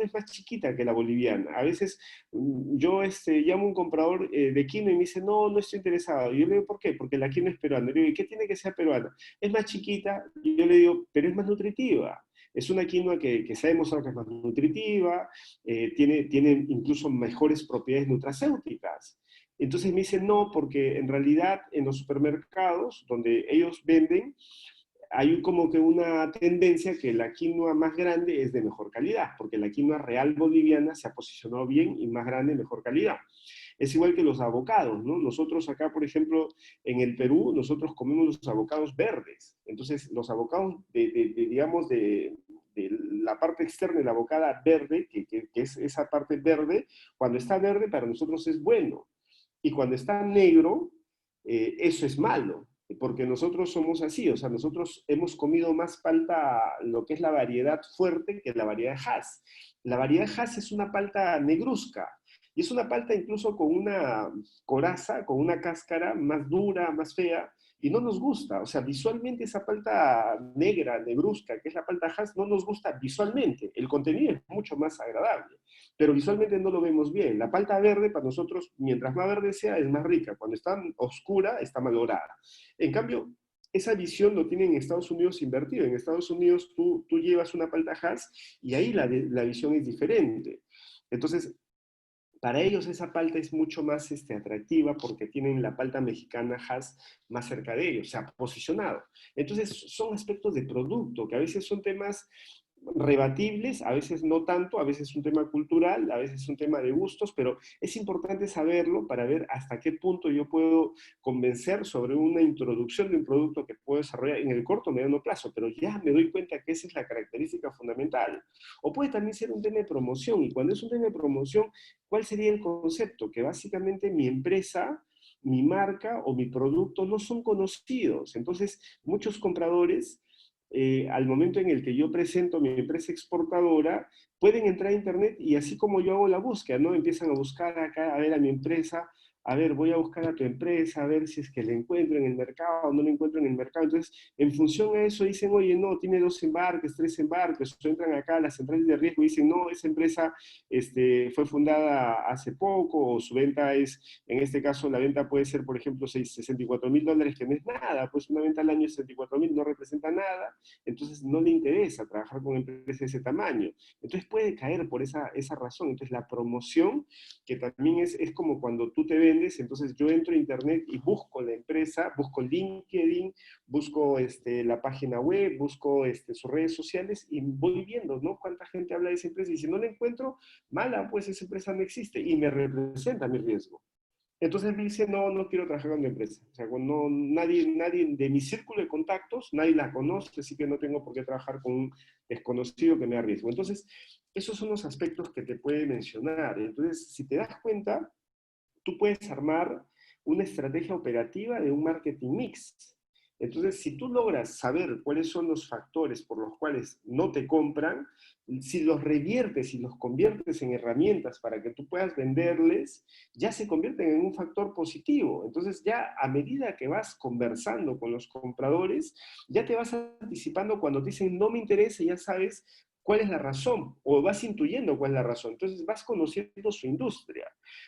es más chiquita que la boliviana. A veces yo llamo a un comprador de quinoa y me dice, no, no estoy interesado. Y yo le digo, ¿por qué? Porque la quinoa es peruana. Y le digo, ¿y qué tiene que ser peruana? Es más chiquita, y yo le digo, pero es más nutritiva. Es una quinoa que se ha demostrado que es más nutritiva, tiene incluso mejores propiedades nutracéuticas. Entonces me dicen, no, porque en realidad en los supermercados donde ellos venden, hay como que una tendencia que la quinoa más grande es de mejor calidad, porque la quinoa real boliviana se ha posicionado bien y más grande, mejor calidad. Es igual que los avocados, ¿no? Nosotros acá, por ejemplo, en el Perú, nosotros comemos los avocados verdes. Entonces, los avocados, digamos, de la parte externa de la abocada verde, que es esa parte verde, cuando está verde para nosotros es bueno. Y cuando está negro, eso es malo, porque nosotros somos así, o sea, nosotros hemos comido más palta, lo que es la variedad fuerte, que la variedad Hass. La variedad Hass es una palta negruzca, y es una palta incluso con una coraza, con una cáscara más dura, más fea, y no nos gusta, o sea, visualmente esa palta negra, negruzca, que es la palta Hass, no nos gusta visualmente, el contenido es mucho más agradable, pero visualmente no lo vemos bien. La palta verde para nosotros, mientras más verde sea, es más rica. Cuando está oscura, está malograda. En cambio, esa visión lo tienen en Estados Unidos invertido. En Estados Unidos tú llevas una palta Hass y ahí la visión es diferente. Entonces, para ellos esa palta es mucho más atractiva porque tienen la palta mexicana Hass más cerca de ellos, se ha posicionado. Entonces son aspectos de producto que a veces son temas rebatibles, a veces no tanto, a veces es un tema cultural, a veces es un tema de gustos, pero es importante saberlo para ver hasta qué punto yo puedo convencer sobre una introducción de un producto que puedo desarrollar en el corto o mediano plazo, pero ya me doy cuenta que esa es la característica fundamental. O puede también ser un tema de promoción, y cuando es un tema de promoción, ¿cuál sería el concepto? Que básicamente mi empresa, mi marca o mi producto no son conocidos. Entonces, muchos compradores, al momento en el que yo presento mi empresa exportadora, pueden entrar a internet y así como yo hago la búsqueda, ¿no? Empiezan a buscar acá, a ver a mi empresa, a ver, voy a buscar a tu empresa, a ver si es que la encuentro en el mercado o no la encuentro en el mercado. Entonces, en función a eso dicen, oye, no, tiene 2 embarques, 3 embarques, o entran acá a las centrales de riesgo y dicen, no, esa empresa fue fundada hace poco, o su venta es, en este caso, la venta puede ser, por ejemplo, $64,000, que no es nada, pues una venta al año de 64,000 no representa nada, entonces no le interesa trabajar con empresas de ese tamaño. Entonces puede caer por esa razón. Entonces la promoción, que también es como cuando tú te vendes, entonces yo entro a internet y busco la empresa, busco LinkedIn, busco la página web, busco sus redes sociales y voy viendo, ¿no? Cuánta gente habla de esa empresa y si no la encuentro, mala, pues esa empresa no existe y me representa mi riesgo. Entonces me dice, no, no quiero trabajar con mi empresa. O sea, no, nadie de mi círculo de contactos, nadie la conoce, así que no tengo por qué trabajar con un desconocido que me da riesgo. Entonces, esos son los aspectos que te puede mencionar. Entonces, si te das cuenta, tú puedes armar una estrategia operativa de un marketing mix. Entonces, si tú logras saber cuáles son los factores por los cuales no te compran, si los reviertes y los conviertes en herramientas para que tú puedas venderles, ya se convierten en un factor positivo. Entonces, ya a medida que vas conversando con los compradores, ya te vas anticipando cuando te dicen no me interesa, ya sabes cuál es la razón, o vas intuyendo cuál es la razón. Entonces, vas conociendo su industria.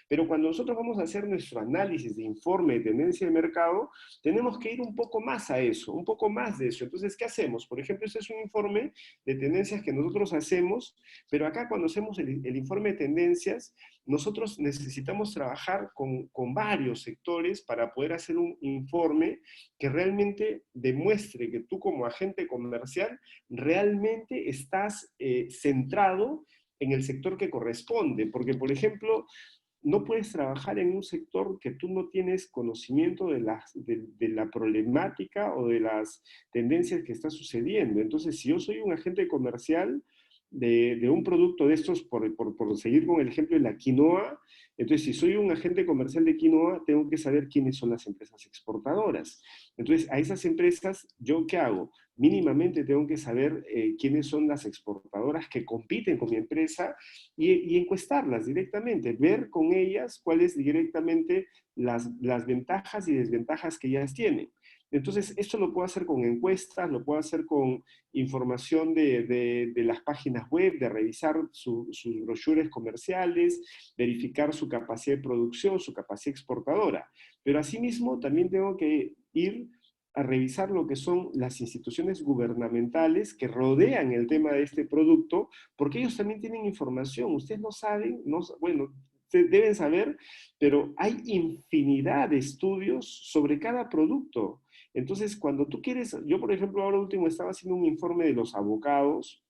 Pero cuando nosotros vamos a hacer nuestro análisis de informe de tendencia de mercado, tenemos que ir un poco más a eso, un poco más de eso. Entonces, ¿qué hacemos? Por ejemplo, este es un informe de tendencias que nosotros hacemos, pero acá cuando hacemos el informe de tendencias, nosotros necesitamos trabajar con varios sectores para poder hacer un informe que realmente demuestre que tú como agente comercial realmente estás centrado en el sector que corresponde. Porque, por ejemplo, no puedes trabajar en un sector que tú no tienes conocimiento de la problemática o de las tendencias que está sucediendo. Entonces, si yo soy un agente comercial de un producto de estos, por seguir con el ejemplo de la quinoa, entonces si soy un agente comercial de quinoa, tengo que saber quiénes son las empresas exportadoras. Entonces, a esas empresas, ¿yo qué hago? Mínimamente tengo que saber quiénes son las exportadoras que compiten con mi empresa y encuestarlas directamente, ver con ellas cuáles directamente las ventajas y desventajas que ellas tienen. Entonces, esto lo puedo hacer con encuestas, lo puedo hacer con información de las páginas web, de revisar sus brochures comerciales, verificar su capacidad de producción, su capacidad exportadora. Pero asimismo, también tengo que ir a revisar lo que son las instituciones gubernamentales que rodean el tema de este producto, porque ellos también tienen información. Ustedes no saben, no, bueno, deben saber, pero hay infinidad de estudios sobre cada producto. Entonces, cuando tú quieres, yo por ejemplo ahora último estaba haciendo un informe de los avocados,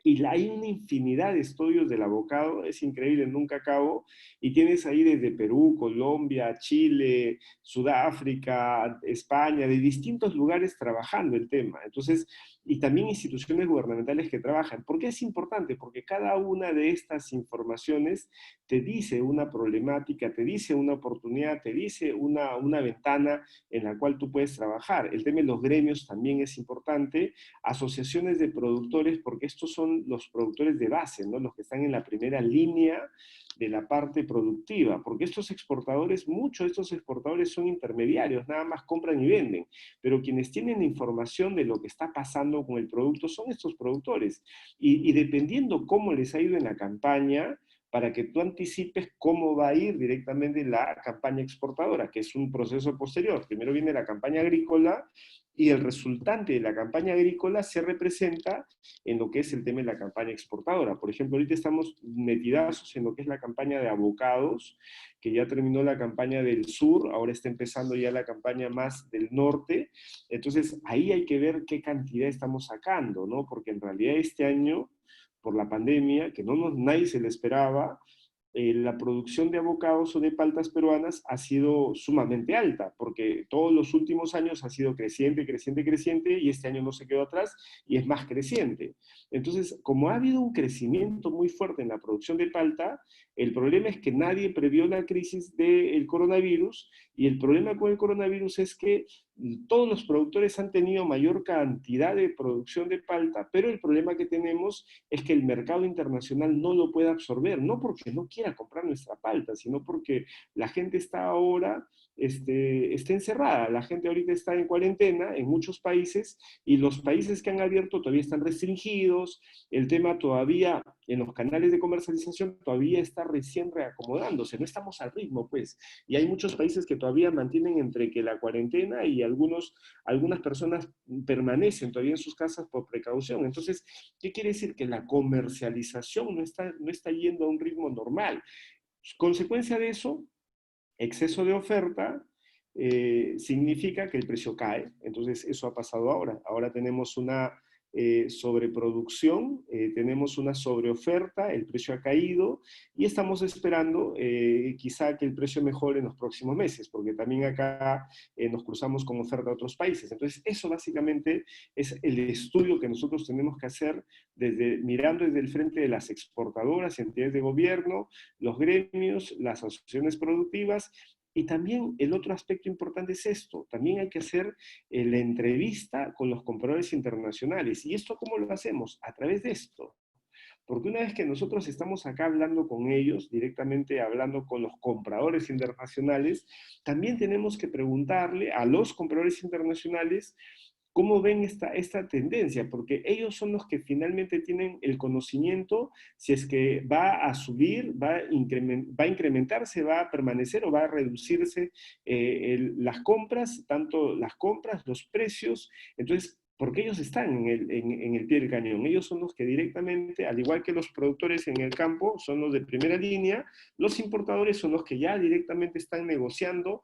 y hay una infinidad de estudios del abocado, es increíble, nunca acabo, y tienes ahí desde Perú, Colombia, Chile, Sudáfrica, España, de distintos lugares trabajando el tema. Entonces, y también instituciones gubernamentales que trabajan. ¿Por qué es importante? Porque cada una de estas informaciones te dice una problemática, te dice una oportunidad, te dice una ventana en la cual tú puedes trabajar. El tema de los gremios también es importante, asociaciones de productores, porque estos son los productores de base, ¿no? Los que están en la primera línea de la parte productiva, porque estos exportadores, muchos de estos exportadores son intermediarios, nada más compran y venden, pero quienes tienen información de lo que está pasando con el producto son estos productores, y dependiendo cómo les ha ido en la campaña, para que tú anticipes cómo va a ir directamente la campaña exportadora, que es un proceso posterior. Primero viene la campaña agrícola, y el resultante de la campaña agrícola se representa en lo que es el tema de la campaña exportadora. Por ejemplo, ahorita estamos metidazos en lo que es la campaña de avocados, que ya terminó la campaña del sur, ahora está empezando ya la campaña más del norte. Entonces, ahí hay que ver qué cantidad estamos sacando, ¿no? Porque en realidad este año, por la pandemia, que nadie se le esperaba, la producción de avocados o de paltas peruanas ha sido sumamente alta, porque todos los últimos años ha sido creciente, creciente, creciente, y este año no se quedó atrás y es más creciente. Entonces, como ha habido un crecimiento muy fuerte en la producción de palta, el problema es que nadie previó la crisis del coronavirus, y el problema con el coronavirus es que todos los productores han tenido mayor cantidad de producción de palta, pero el problema que tenemos es que el mercado internacional no lo puede absorber, no porque no quiera comprar nuestra palta, sino porque la gente está ahora, está encerrada, la gente ahorita está en cuarentena en muchos países, y los países que han abierto todavía están restringidos, el tema todavía en los canales de comercialización todavía está recién reacomodándose, no estamos al ritmo pues, y hay muchos países que todavía mantienen entre que la cuarentena y algunas personas permanecen todavía en sus casas por precaución. Entonces, ¿qué quiere decir? Que la comercialización no está yendo a un ritmo normal. Consecuencia de eso, exceso de oferta, significa que el precio cae. Entonces, eso ha pasado ahora. Ahora tenemos una sobreproducción, tenemos una sobreoferta, el precio ha caído, y estamos esperando quizá que el precio mejore en los próximos meses, porque también acá nos cruzamos con oferta de otros países. Entonces, eso básicamente es el estudio que nosotros tenemos que hacer mirando desde el frente de las exportadoras, entidades de gobierno, los gremios, las asociaciones productivas. Y también el otro aspecto importante es esto, también hay que hacer la entrevista con los compradores internacionales. ¿Y esto cómo lo hacemos? A través de esto. Porque una vez que nosotros estamos acá hablando con ellos, directamente hablando con los compradores internacionales, también tenemos que preguntarle a los compradores internacionales cómo ven esta tendencia, porque ellos son los que finalmente tienen el conocimiento si es que va a subir, va a incrementarse, va a permanecer o va a reducirse las compras, tanto las compras, los precios. Entonces, porque ellos están en el pie del cañón. Ellos son los que directamente, al igual que los productores en el campo, son los de primera línea, los importadores son los que ya directamente están negociando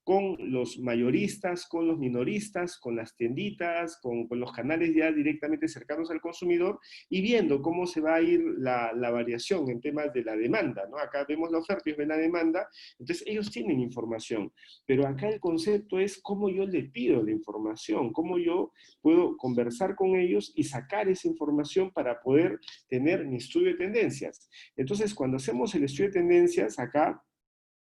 con los mayoristas, con los minoristas, con las tienditas, con los canales ya directamente cercanos al consumidor y viendo cómo se va a ir la variación en temas de la demanda, ¿no? Acá vemos la oferta y ven la demanda, entonces ellos tienen información, pero acá el concepto es cómo yo le pido la información, cómo yo puedo conversar con ellos y sacar esa información para poder tener mi estudio de tendencias. Entonces, cuando hacemos el estudio de tendencias, acá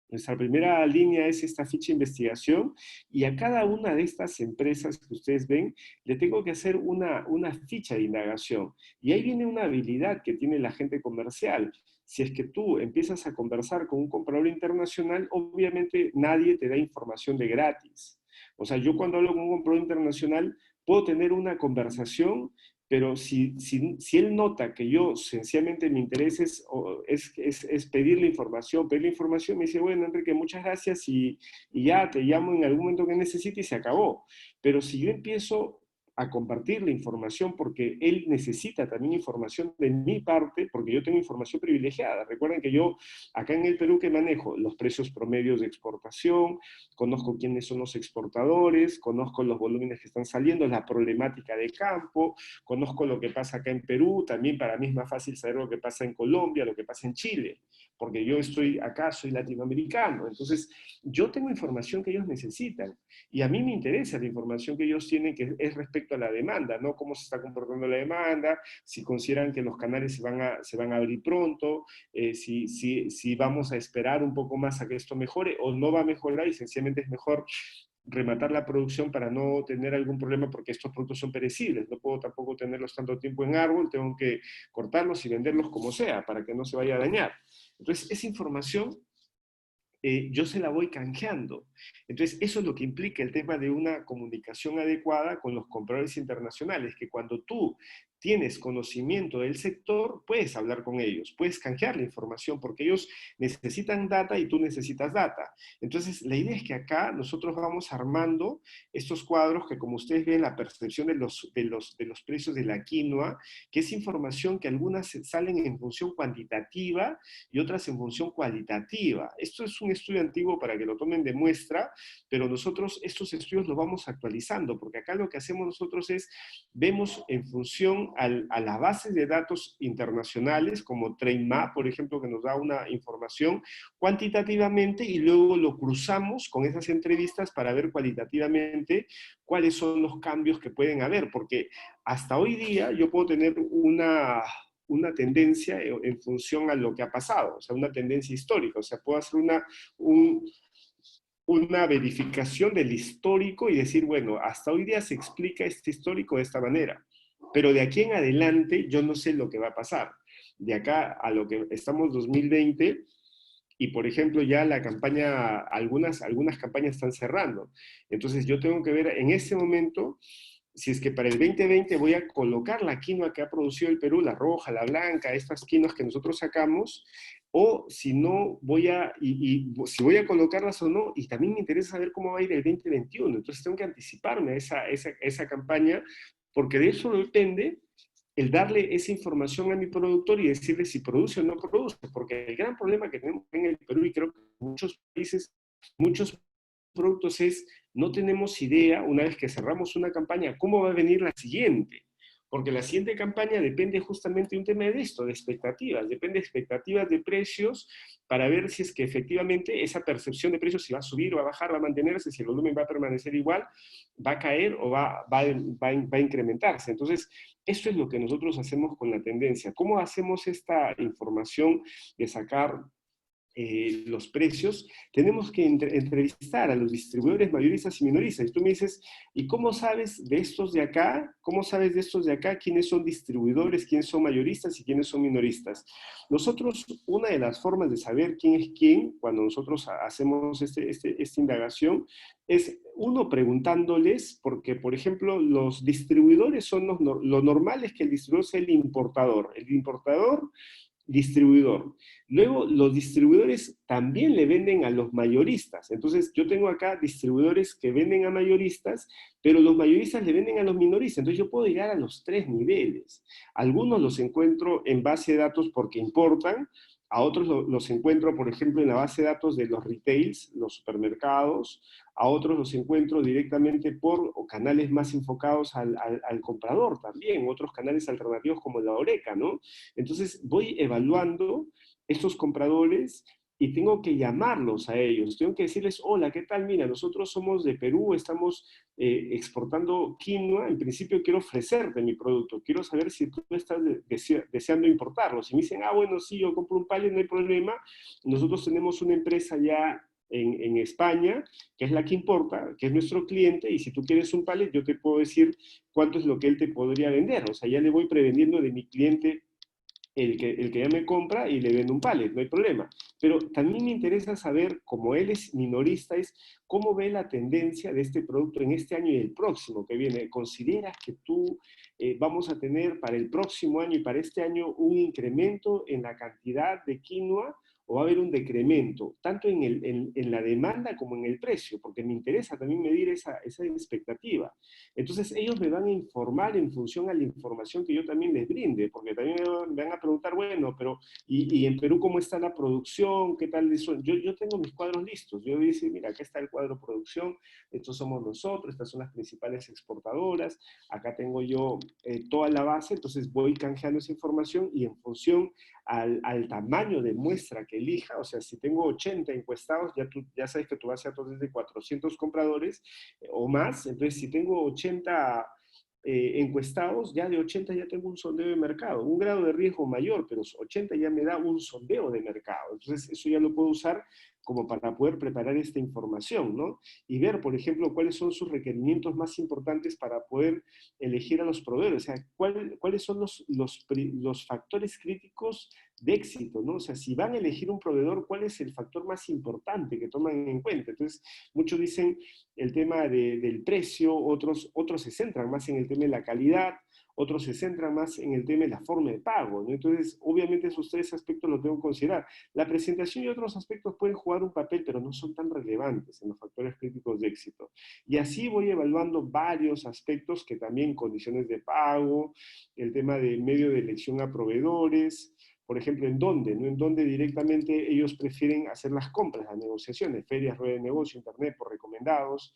nuestra primera línea es esta ficha de investigación y a cada una de estas empresas que ustedes ven le tengo que hacer una ficha de indagación. Y ahí viene una habilidad que tiene la gente comercial. Si es que tú empiezas a conversar con un comprador internacional, obviamente nadie te da información de gratis. O sea, yo cuando hablo con un comprador internacional puedo tener una conversación, pero si él nota que yo sencillamente mi interés es pedir la información, me dice, bueno, Enrique, muchas gracias y ya te llamo en algún momento que necesite y se acabó. Pero si yo empiezo a compartir la información porque él necesita también información de mi parte, porque yo tengo información privilegiada. Recuerden que yo acá en el Perú que manejo los precios promedios de exportación, conozco quiénes son los exportadores, conozco los volúmenes que están saliendo, la problemática de campo, conozco lo que pasa acá en Perú, también para mí es más fácil saber lo que pasa en Colombia, lo que pasa en Chile, porque yo estoy acá, soy latinoamericano, entonces yo tengo información que ellos necesitan, y a mí me interesa la información que ellos tienen, que es respecto a la demanda, ¿no? Cómo se está comportando la demanda, si consideran que los canales se van a abrir pronto, si vamos a esperar un poco más a que esto mejore, o no va a mejorar, y sencillamente es mejor rematar la producción para no tener algún problema porque estos productos son perecibles, no puedo tampoco tenerlos tanto tiempo en árbol, tengo que cortarlos y venderlos como sea para que no se vaya a dañar. Entonces, esa información yo se la voy canjeando. Entonces, eso es lo que implica el tema de una comunicación adecuada con los compradores internacionales, que cuando tú tienes conocimiento del sector, puedes hablar con ellos, puedes canjear la información, porque ellos necesitan data y tú necesitas data. Entonces, la idea es que acá nosotros vamos armando estos cuadros que, como ustedes ven, la percepción de los precios de la quinoa, que es información que algunas salen en función cuantitativa y otras en función cualitativa. Esto es un estudio antiguo para que lo tomen de muestra, pero nosotros estos estudios los vamos actualizando, porque acá lo que hacemos nosotros es, vemos en función a las bases de datos internacionales, como TradeMap, por ejemplo, que nos da una información cuantitativamente, y luego lo cruzamos con esas entrevistas para ver cualitativamente cuáles son los cambios que pueden haber, porque hasta hoy día yo puedo tener una tendencia en función a lo que ha pasado, o sea, una tendencia histórica, o sea, puedo hacer una verificación del histórico y decir, bueno, hasta hoy día se explica este histórico de esta manera, pero de aquí en adelante yo no sé lo que va a pasar. De acá a lo que estamos 2020, y por ejemplo ya la campaña, algunas campañas están cerrando. Entonces yo tengo que ver en este momento si es que para el 2020 voy a colocar la quinoa que ha producido el Perú, la roja, la blanca, estas quinoas que nosotros sacamos, o si no si voy a colocarlas o no, y también me interesa saber cómo va a ir el 2021, entonces tengo que anticiparme a esa campaña, porque de eso depende el darle esa información a mi productor y decirle si produce o no produce, porque el gran problema que tenemos en el Perú, y creo que en muchos países, muchos productos es, no tenemos idea, una vez que cerramos una campaña, cómo va a venir la siguiente. Porque la siguiente campaña depende justamente de un tema de esto, de expectativas, depende de expectativas de precios para ver si es que efectivamente esa percepción de precios si va a subir o va a bajar, va a mantenerse, si el volumen va a permanecer igual, va a caer o va a incrementarse. Entonces, esto es lo que nosotros hacemos con la tendencia. ¿Cómo hacemos esta información de sacar los precios? Tenemos que entrevistar a los distribuidores mayoristas y minoristas. Y tú me dices, ¿y cómo sabes de estos de acá? ¿Cómo sabes de estos de acá quiénes son distribuidores, quiénes son mayoristas y quiénes son minoristas? Nosotros, una de las formas de saber quién es quién, cuando nosotros hacemos esta indagación, es uno preguntándoles, porque por ejemplo los distribuidores son lo normal es que el distribuidor sea el importador distribuidor. Luego, los distribuidores también le venden a los mayoristas. Entonces, yo tengo acá distribuidores que venden a mayoristas, pero los mayoristas le venden a los minoristas. Entonces, yo puedo llegar a los tres niveles. Algunos los encuentro en base de datos porque importan, A otros los encuentro, por ejemplo, en la base de datos de los retails, los supermercados. A otros los encuentro directamente por o canales más enfocados al comprador también, otros canales alternativos como la Oreca, ¿no? Entonces voy evaluando estos compradores y tengo que llamarlos a ellos, tengo que decirles, hola, ¿qué tal? Mira, nosotros somos de Perú, estamos exportando quinoa, en principio quiero ofrecerte mi producto, quiero saber si tú estás deseando importarlo. Si me dicen, ah, bueno, sí, yo compro un pallet, no hay problema, nosotros tenemos una empresa ya en España, que es la que importa, que es nuestro cliente, y si tú quieres un pallet, yo te puedo decir cuánto es lo que él te podría vender. O sea, ya le voy preveniendo de mi cliente el que ya me compra y le vende un pallet, no hay problema. Pero también me interesa saber, como él es minorista, es cómo ve la tendencia de este producto en este año y el próximo que viene. ¿Consideras que tú vamos a tener para el próximo año y para este año un incremento en la cantidad de quinoa o va a haber un decremento, tanto en la demanda como en el precio? Porque me interesa también medir esa expectativa. Entonces ellos me van a informar en función a la información que yo también les brinde, porque también me van a preguntar, bueno, pero ¿y en Perú cómo está la producción? ¿Qué tal eso? Yo tengo mis cuadros listos. Yo voy a decir, mira, acá está el cuadro producción, estos somos nosotros, estas son las principales exportadoras, acá tengo yo toda la base, entonces voy canjeando esa información y en función al tamaño de muestra que elija, o sea, si tengo 80 encuestados, ya sabes que tu base de datos es de 400 compradores o más, entonces si tengo 80 encuestados, ya de 80 ya tengo un sondeo de mercado, un grado de riesgo mayor, pero 80 ya me da un sondeo de mercado, entonces eso ya lo puedo usar como para poder preparar esta información, ¿no? Y ver, por ejemplo, cuáles son sus requerimientos más importantes para poder elegir a los proveedores, o sea, cuáles son los factores críticos de éxito, ¿no? O sea, si van a elegir un proveedor, ¿cuál es el factor más importante que toman en cuenta? Entonces, muchos dicen el tema del precio, otros se centran más en el tema de la calidad, otros se centran más en el tema de la forma de pago, ¿no? Entonces, obviamente esos tres aspectos los tengo que considerar. La presentación y otros aspectos pueden jugar un papel, pero no son tan relevantes en los factores críticos de éxito. Y así voy evaluando varios aspectos que también condiciones de pago, el tema de medio de elección a proveedores, por ejemplo, ¿en dónde? ¿No? En dónde directamente ellos prefieren hacer las compras, las negociaciones, ferias, ruedas de negocio, internet, por recomendados.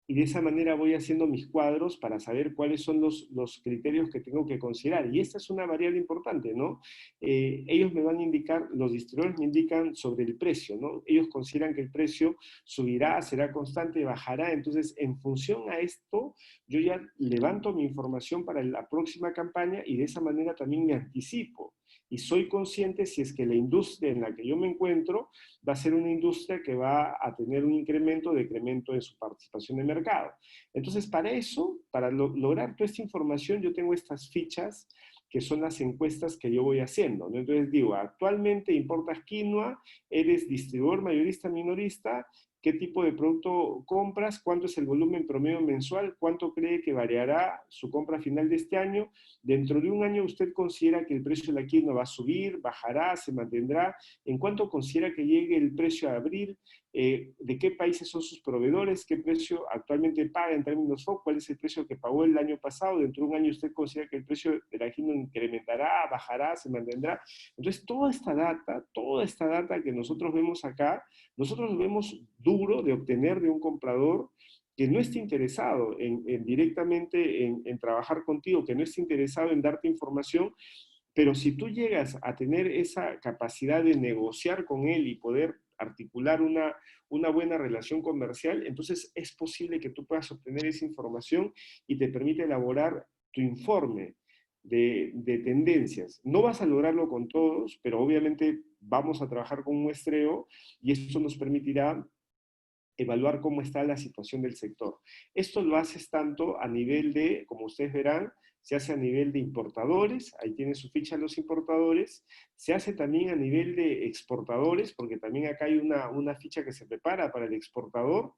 Y de esa manera voy haciendo mis cuadros para saber cuáles son los criterios que tengo que considerar. Y esta es una variable importante, ¿no? Ellos me van a indicar, los distribuidores me indican sobre el precio, ¿no? Ellos consideran que el precio subirá, será constante, bajará. Entonces, en función a esto, yo ya levanto mi información para la próxima campaña y de esa manera también me anticipo. Y soy consciente si es que la industria en la que yo me encuentro va a ser una industria que va a tener un incremento o decremento de su participación de mercado. Entonces, para eso, para lograr toda esta información, yo tengo estas fichas que son las encuestas que yo voy haciendo, ¿no? Entonces digo, actualmente importas quinoa, eres distribuidor, mayorista, minorista, qué tipo de producto compras, cuánto es el volumen promedio mensual, cuánto cree que variará su compra a final de este año. Dentro de un año usted considera que el precio de la quinoa va a subir, bajará, se mantendrá. ¿En cuánto considera que llegue el precio a abril? ¿De qué países son sus proveedores? ¿Qué precio actualmente paga en términos FOB? ¿Cuál es el precio que pagó el año pasado? Dentro de un año usted considera que el precio de la quinoa incrementará, bajará, se mantendrá. Entonces, toda esta data que nosotros vemos acá, nosotros lo vemos duro de obtener de un comprador que no esté interesado directamente en trabajar contigo, que no esté interesado en darte información, pero si tú llegas a tener esa capacidad de negociar con él y poder articular una buena relación comercial, entonces es posible que tú puedas obtener esa información y te permite elaborar tu informe de tendencias. No vas a lograrlo con todos, pero obviamente vamos a trabajar con un muestreo y eso nos permitirá evaluar cómo está la situación del sector. Esto lo haces tanto a nivel de, como ustedes verán, se hace a nivel de importadores, ahí tienen su ficha los importadores, se hace también a nivel de exportadores, porque también acá hay una ficha que se prepara para el exportador,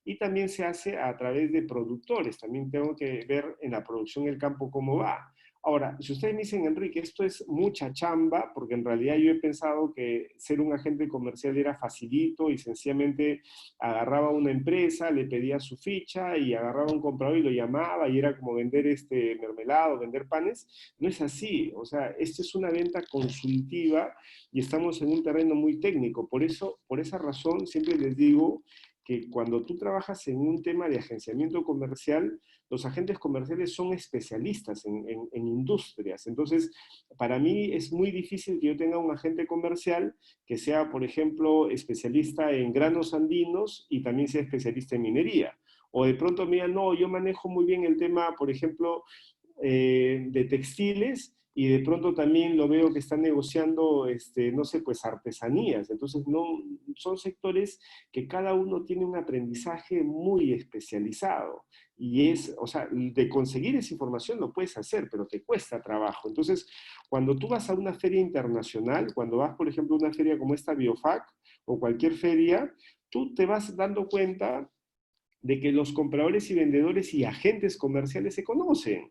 y también se hace a través de productores, también tengo que ver en la producción del campo cómo va. Ahora, si ustedes me dicen, Enrique, esto es mucha chamba, porque en realidad yo he pensado que ser un agente comercial era facilito y sencillamente agarraba una empresa, le pedía su ficha y agarraba un comprador y lo llamaba y era como vender mermelado, vender panes. No es así, o sea, esto es una venta consultiva y estamos en un terreno muy técnico. Por eso, por esa razón, siempre les digo que cuando tú trabajas en un tema de agenciamiento comercial, los agentes comerciales son especialistas en industrias. Entonces, para mí es muy difícil que yo tenga un agente comercial que sea, por ejemplo, especialista en granos andinos y también sea especialista en minería. O de pronto me digan, no, yo manejo muy bien el tema, por ejemplo, de textiles y de pronto también lo veo que están negociando, no sé, pues artesanías. Entonces, no, son sectores que cada uno tiene un aprendizaje muy especializado. Y es, o sea, de conseguir esa información lo puedes hacer, pero te cuesta trabajo. Entonces, cuando tú vas a una feria internacional, cuando vas, por ejemplo, a una feria como esta Biofac o cualquier feria, tú te vas dando cuenta de que los compradores y vendedores y agentes comerciales se conocen.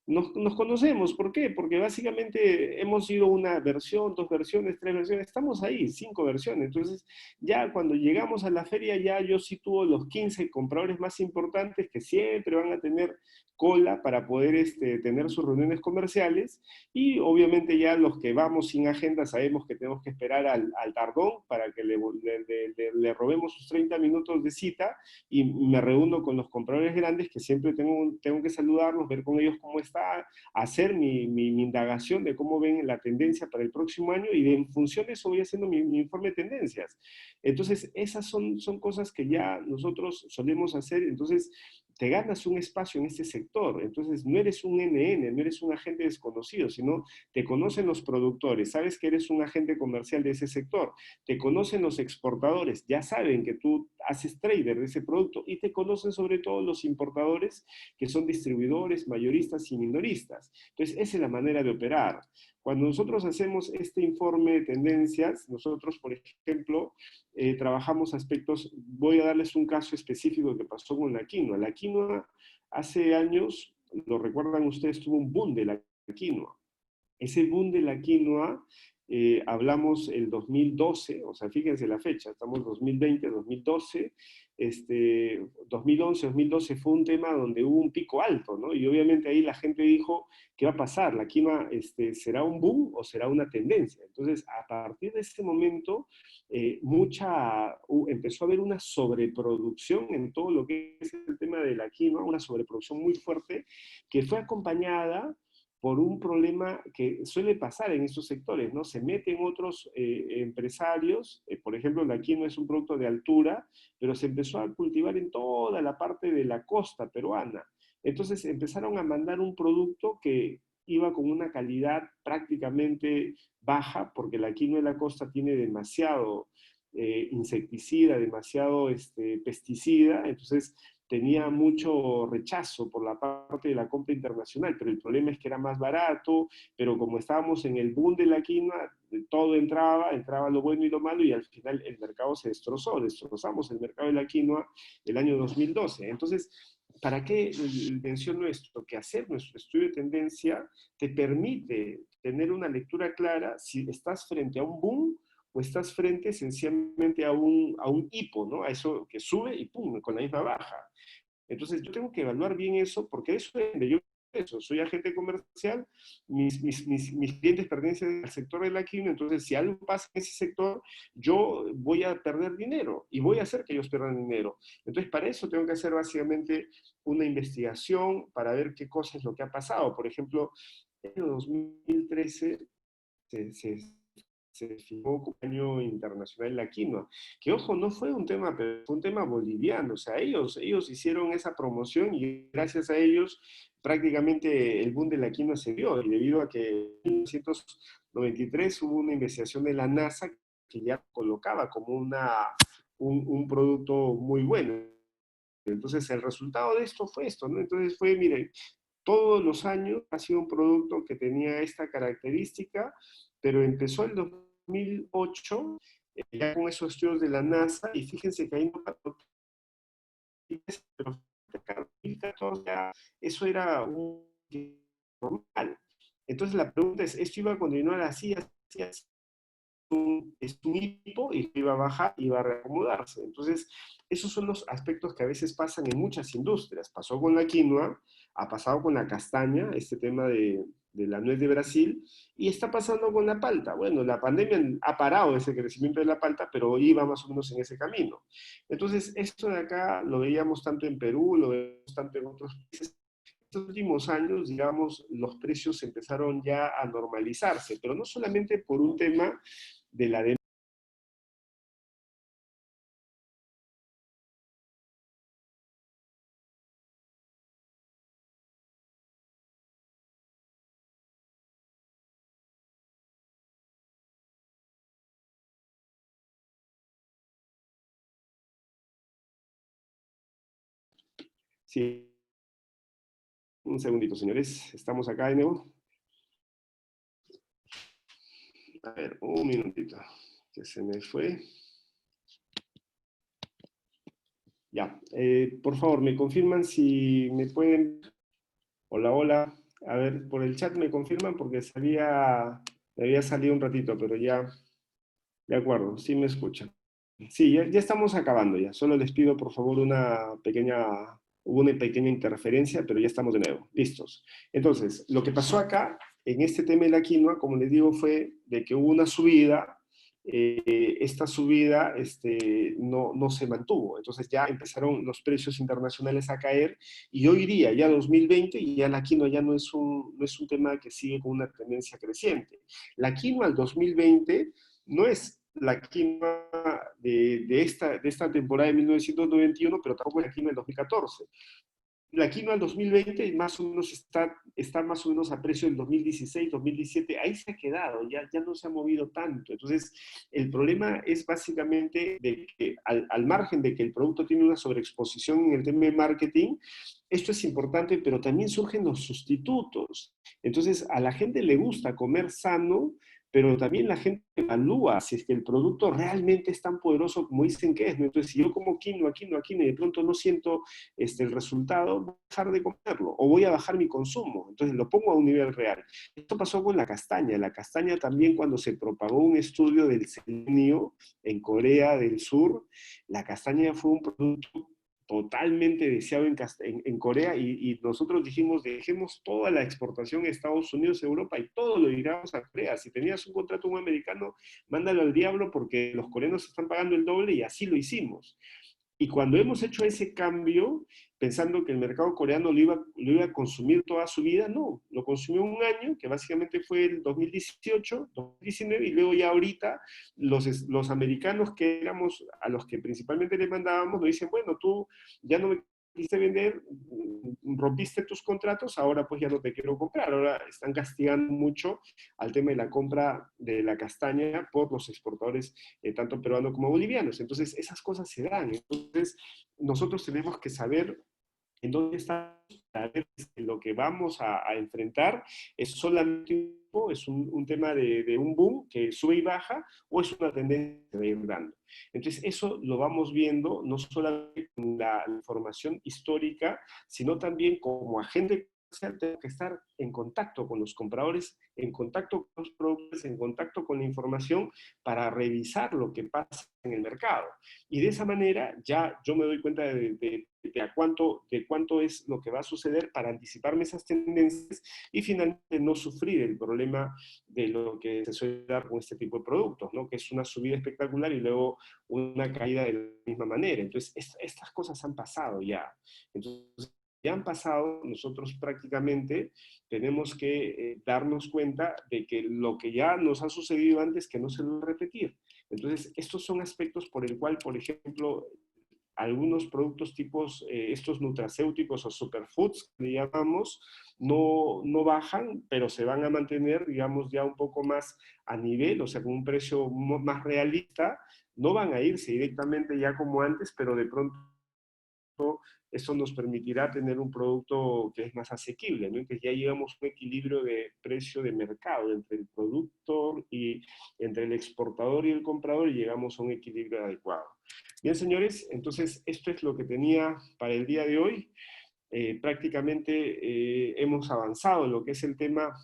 Nos conocemos, ¿por qué? Porque básicamente hemos sido una versión, dos versiones, tres versiones, estamos ahí, cinco versiones. Entonces, ya cuando llegamos a la feria, ya yo sitúo los 15 compradores más importantes que siempre van a tener cola para poder tener sus reuniones comerciales y obviamente ya los que vamos sin agenda sabemos que tenemos que esperar al tardón para que le robemos sus 30 minutos de cita y me reúno con los compradores grandes que siempre tengo que saludarlos, ver con ellos cómo está, hacer mi indagación de cómo ven la tendencia para el próximo año y en función de eso voy haciendo mi informe de tendencias. Entonces, esas son cosas que ya nosotros solemos hacer, entonces te ganas un espacio en este sector, entonces no eres un NN, no eres un agente desconocido, sino te conocen los productores, sabes que eres un agente comercial de ese sector, te conocen los exportadores, ya saben que tú haces trader de ese producto y te conocen sobre todo los importadores que son distribuidores, mayoristas y minoristas. Entonces, esa es la manera de operar. Cuando nosotros hacemos este informe de tendencias, nosotros, por ejemplo, trabajamos aspectos, voy a darles un caso específico que pasó con la quinoa. La quinoa hace años, lo recuerdan ustedes, tuvo un boom de la quinoa. Ese boom de la quinoa, hablamos el 2012, o sea, fíjense la fecha, estamos 2020, 2012, 2011, 2012 fue un tema donde hubo un pico alto, ¿no? Y obviamente ahí la gente dijo, ¿qué va a pasar? ¿La quinoa será un boom o será una tendencia? Entonces, a partir de este momento, empezó a haber una sobreproducción en todo lo que es el tema de la quinoa, una sobreproducción muy fuerte, que fue acompañada por un problema que suele pasar en estos sectores, ¿no? Se meten otros empresarios, por ejemplo, la quinoa es un producto de altura, pero se empezó a cultivar en toda la parte de la costa peruana. Entonces empezaron a mandar un producto que iba con una calidad prácticamente baja, porque la quinoa de la costa tiene demasiado insecticida, demasiado pesticida, entonces tenía mucho rechazo por la parte de la compra internacional, pero el problema es que era más barato, pero como estábamos en el boom de la quinoa, todo entraba lo bueno y lo malo, y al final el mercado se destrozamos el mercado de la quinoa el año 2012. Entonces, ¿para qué menciono esto? Que hacer nuestro estudio de tendencia te permite tener una lectura clara si estás frente a un boom o estás frente esencialmente a un hipo, ¿no? A eso que sube y pum, con la misma baja. Entonces yo tengo que evaluar bien eso, porque eso es de yo. Eso, soy agente comercial, mis clientes pertenecen al sector de la quinoa, entonces si algo pasa en ese sector, yo voy a perder dinero y voy a hacer que ellos pierdan dinero. Entonces para eso tengo que hacer básicamente una investigación para ver qué cosa es lo que ha pasado. Por ejemplo, en el 2013 se se firmó como Año Internacional de la Quinoa, que ojo, no fue un tema, pero fue un tema boliviano, o sea, ellos hicieron esa promoción y gracias a ellos prácticamente el boom de la quinoa se dio, y debido a que en 1993 hubo una investigación de la NASA que ya colocaba como un producto muy bueno. Entonces el resultado de esto fue esto, ¿no? Entonces fue, miren, todos los años ha sido un producto que tenía esta característica, pero empezó el 2008, ya con esos estudios de la NASA, y fíjense que ahí no, pero 2014 ya, eso era un normal. Entonces la pregunta es, ¿esto iba a continuar así, así, así? Es un hipo y iba a bajar y iba a reacomodarse. Entonces, esos son los aspectos que a veces pasan en muchas industrias. Pasó con la quinoa, ha pasado con la castaña, este tema de la nuez de Brasil, y está pasando con la palta. Bueno, la pandemia ha parado ese crecimiento de la palta, pero iba más o menos en ese camino. Entonces, esto de acá lo veíamos tanto en Perú, lo veíamos tanto en otros países. Estos últimos años, digamos, los precios empezaron ya a normalizarse, pero no solamente por un tema de la demanda. Sí, un segundito, señores. Estamos acá de nuevo. A ver, un minutito, que se me fue. Ya, por favor, me confirman si me pueden... Hola, hola. A ver, por el chat me confirman porque me había salido un ratito, pero ya, de acuerdo, sí me escuchan. Sí, ya estamos acabando ya. Solo les pido, por favor, hubo una pequeña interferencia, pero ya estamos de nuevo. Listos. Entonces, lo que pasó acá, en este tema de la quinoa, como les digo, fue de que hubo una subida, esta subida no se mantuvo. Entonces ya empezaron los precios internacionales a caer y hoy día, ya 2020, y ya la quinoa ya no es un tema que sigue con una tendencia creciente. La quinoa al 2020 no es la quinoa de esta temporada de 1991, pero tampoco es la quinoa del 2014. La quinoa del 2020 más o menos está más o menos a precio del 2016, 2017, ahí se ha quedado, ya no se ha movido tanto. Entonces, el problema es básicamente de que al margen de que el producto tiene una sobreexposición en el tema de marketing, esto es importante, pero también surgen los sustitutos. Entonces, a la gente le gusta comer sano, pero también la gente evalúa si es que el producto realmente es tan poderoso como dicen que es, ¿no? Entonces, si yo como quinoa, y de pronto no siento el resultado, voy a dejar de comerlo o voy a bajar mi consumo. Entonces, lo pongo a un nivel real. Esto pasó con la castaña. La castaña también, cuando se propagó un estudio del selenio en Corea del Sur, la castaña fue un producto totalmente deseado en Corea y nosotros dijimos, dejemos toda la exportación a Estados Unidos, Europa y todo lo digamos a Corea. Si tenías un contrato con un americano, mándalo al diablo porque los coreanos están pagando el doble y así lo hicimos. Y cuando hemos hecho ese cambio, pensando que el mercado coreano lo iba a consumir toda su vida, no, lo consumió un año, que básicamente fue el 2018, 2019, y luego ya ahorita los americanos que éramos, a los que principalmente le mandábamos, nos dicen, bueno, tú ya no me quisiste vender, rompiste tus contratos, ahora pues ya no te quiero comprar. Ahora están castigando mucho al tema de la compra de la castaña por los exportadores, tanto peruanos como bolivianos. Entonces, esas cosas se dan. Entonces, nosotros tenemos que saber en dónde está, saber que lo que vamos a enfrentar es solamente un tema de un boom que sube y baja, o es una tendencia que va a ir dando. Entonces, eso lo vamos viendo no solamente con la información histórica, sino también como agente comercial. Tengo que estar en contacto con los compradores, en contacto con los productores, en contacto con la información para revisar lo que pasa en el mercado. Y de esa manera ya yo me doy cuenta de cuánto es lo que va a suceder para anticiparme esas tendencias y finalmente no sufrir el problema de lo que se suele dar con este tipo de productos, ¿no? Que es una subida espectacular y luego una caída de la misma manera. Entonces, estas cosas han pasado ya. Entonces, ya han pasado, nosotros prácticamente tenemos que darnos cuenta de que lo que ya nos ha sucedido antes, que no se lo va a repetir. Entonces, estos son aspectos por el cual, por ejemplo, algunos productos tipos, estos nutracéuticos o superfoods, que le llamamos, no bajan, pero se van a mantener, digamos, ya un poco más a nivel, o sea, con un precio más realista. No van a irse directamente ya como antes, pero de pronto eso nos permitirá tener un producto que es más asequible, ¿no? Que ya llegamos a un equilibrio de precio de mercado entre el productor y entre el exportador y el comprador, y llegamos a un equilibrio adecuado. Bien, señores, entonces esto es lo que tenía para el día de hoy. prácticamente hemos avanzado en lo que es el tema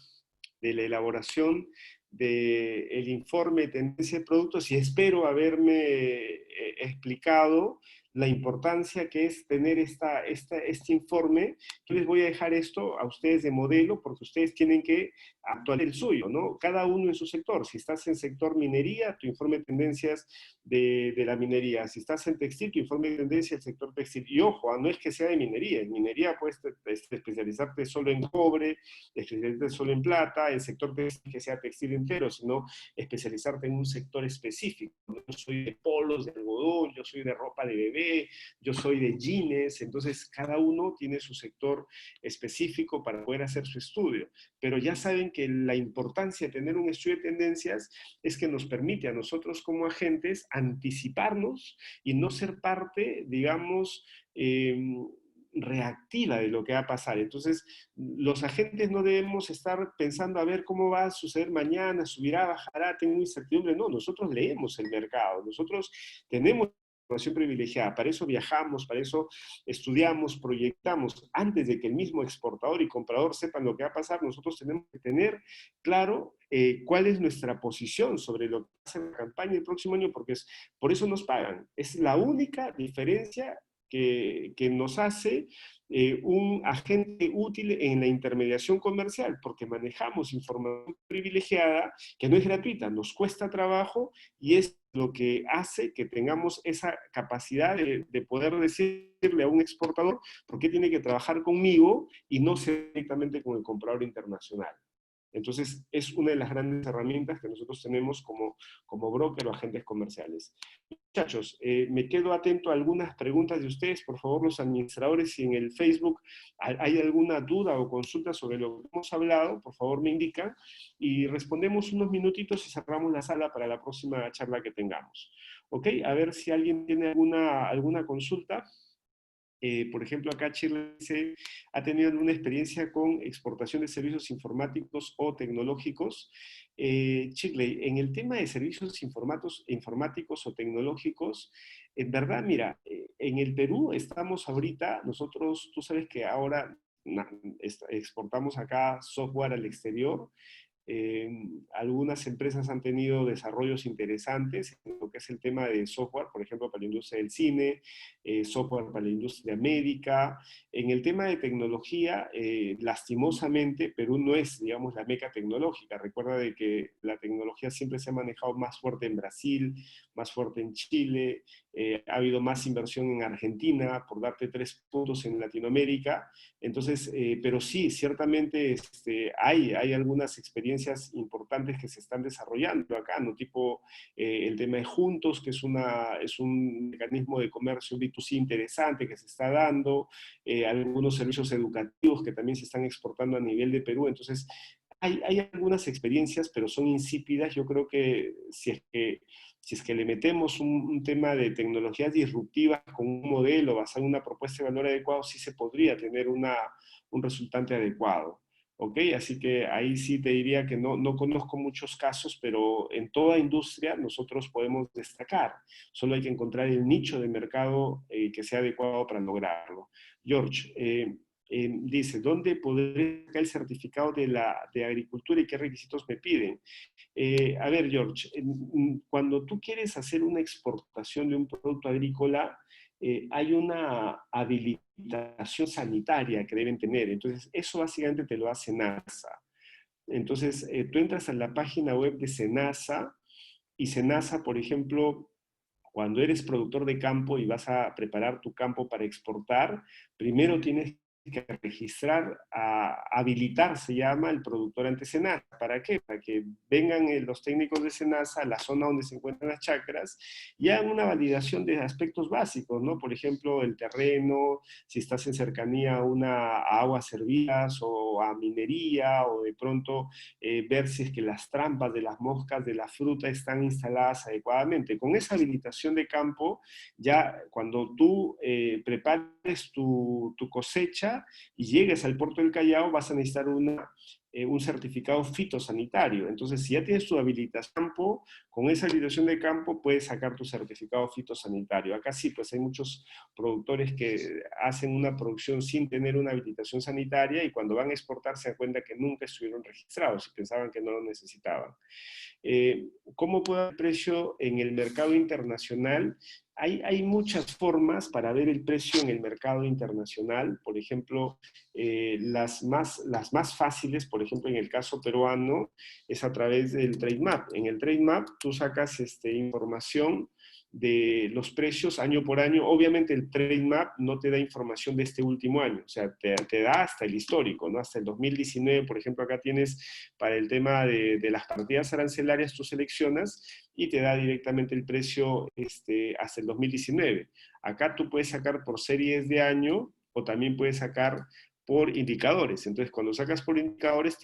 de la elaboración del informe de tendencia de productos y espero haberme explicado la importancia que es tener este informe. Yo les voy a dejar esto a ustedes de modelo porque ustedes tienen que actualizar el suyo, ¿no? Cada uno en su sector. Si estás en sector minería, tu informe de tendencias de la minería. Si estás en textil, tu informe de tendencias del sector textil. Y ojo, no es que sea de minería. En minería puedes especializarte solo en cobre, especializarte solo en plata, el sector textil que sea textil entero, sino especializarte en un sector específico. Yo soy de polos, de algodón, yo soy de ropa de bebé, yo soy de jeans, entonces cada uno tiene su sector específico para poder hacer su estudio. Pero ya saben que la importancia de tener un estudio de tendencias es que nos permite a nosotros como agentes anticiparnos y no ser parte, digamos, reactiva de lo que va a pasar. Entonces, los agentes no debemos estar pensando a ver cómo va a suceder mañana, subirá, bajará, tengo incertidumbre. No, nosotros leemos el mercado, nosotros tenemos información privilegiada, para eso viajamos, para eso estudiamos, proyectamos. Antes de que el mismo exportador y comprador sepan lo que va a pasar, nosotros tenemos que tener claro cuál es nuestra posición sobre lo que va a ser la campaña el próximo año, porque por eso nos pagan. Es la única diferencia que nos hace un agente útil en la intermediación comercial, porque manejamos información privilegiada que no es gratuita, nos cuesta trabajo y es lo que hace que tengamos esa capacidad de poder decirle a un exportador por qué tiene que trabajar conmigo y no directamente con el comprador internacional. Entonces, es una de las grandes herramientas que nosotros tenemos como broker o agentes comerciales. Muchachos, me quedo atento a algunas preguntas de ustedes. Por favor, los administradores, si en el Facebook hay alguna duda o consulta sobre lo que hemos hablado, por favor me indican y respondemos unos minutitos y cerramos la sala para la próxima charla que tengamos. ¿Ok? A ver si alguien tiene alguna consulta. Por ejemplo, acá Chile ha tenido alguna experiencia con exportación de servicios informáticos o tecnológicos. Chile, en el tema de servicios informáticos o tecnológicos, en verdad, mira, en el Perú estamos ahorita, nosotros, tú sabes que ahora exportamos acá software al exterior. Algunas empresas han tenido desarrollos interesantes en lo que es el tema de software, por ejemplo, para la industria del cine, software para la industria médica. En el tema de tecnología, lastimosamente, Perú no es, digamos, la meca tecnológica. Recuerda de que la tecnología siempre se ha manejado más fuerte en Brasil, más fuerte en Chile, ha habido más inversión en Argentina, por darte 3 puntos en Latinoamérica. Entonces, pero sí, ciertamente hay algunas experiencias importantes que se están desarrollando acá, ¿no? Tipo el tema de Juntos, que es un mecanismo de comercio B2C interesante que se está dando, algunos servicios educativos que también se están exportando a nivel de Perú. Entonces, hay algunas experiencias, pero son insípidas. Yo creo que si es que le metemos un tema de tecnologías disruptivas con un modelo basado en una propuesta de valor adecuado, sí se podría tener un resultante adecuado. ¿Ok? Así que ahí sí te diría que no conozco muchos casos, pero en toda industria nosotros podemos destacar. Solo hay que encontrar el nicho de mercado que sea adecuado para lograrlo. George, dice, ¿dónde podré sacar el certificado de agricultura y qué requisitos me piden? A ver, George, cuando tú quieres hacer una exportación de un producto agrícola, hay una habilitación sanitaria que deben tener. Entonces, eso básicamente te lo hace NASA. Entonces, tú entras a la página web de SENASA y SENASA, por ejemplo, cuando eres productor de campo y vas a preparar tu campo para exportar, primero tienes que registrar, habilitar, se llama, el productor ante SENASA. ¿Para qué? Para que vengan los técnicos de SENASA a la zona donde se encuentran las chacras y hagan una validación de aspectos básicos, ¿no? Por ejemplo, el terreno, si estás en cercanía a aguas servidas o a minería, o de pronto ver si es que las trampas de las moscas de la fruta están instaladas adecuadamente. Con esa habilitación de campo, ya cuando tú prepares tu cosecha, salga y llegues al puerto del Callao, vas a necesitar un certificado fitosanitario. Entonces, si ya tienes tu habilitación de campo, con esa habilitación de campo puedes sacar tu certificado fitosanitario. Acá sí, pues hay muchos productores que hacen una producción sin tener una habilitación sanitaria y cuando van a exportar se dan cuenta que nunca estuvieron registrados y pensaban que no lo necesitaban. ¿Cómo puede haber precio en el mercado internacional? Hay muchas formas para ver el precio en el mercado internacional. Por ejemplo, las más fáciles, por ejemplo, en el caso peruano, es a través del Trademap. En el Trademap tú sacas información de los precios año por año. Obviamente el Trademap no te da información de este último año, o sea, te da hasta el histórico, ¿no? Hasta el 2019, por ejemplo, acá tienes para el tema de las partidas arancelarias, tú seleccionas y te da directamente el precio hasta el 2019. Acá tú puedes sacar por series de año o también puedes sacar por indicadores. Entonces, cuando sacas por indicadores,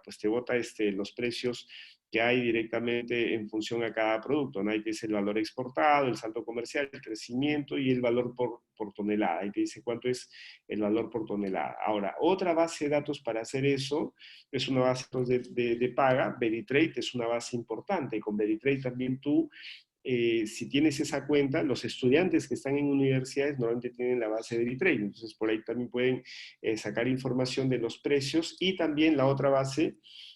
pues te bota los precios que hay directamente en función a cada producto, ¿no? Ahí te dice el valor exportado, el saldo comercial, el crecimiento y el valor por tonelada. Ahí te dice cuánto es el valor por tonelada. Ahora, otra base de datos para hacer eso es una base de paga. Veritrade es una base importante. Con Veritrade también tú si tienes esa cuenta, los estudiantes que están en universidades normalmente tienen la base de Veritrade, entonces por ahí también pueden sacar información de los precios y también la otra base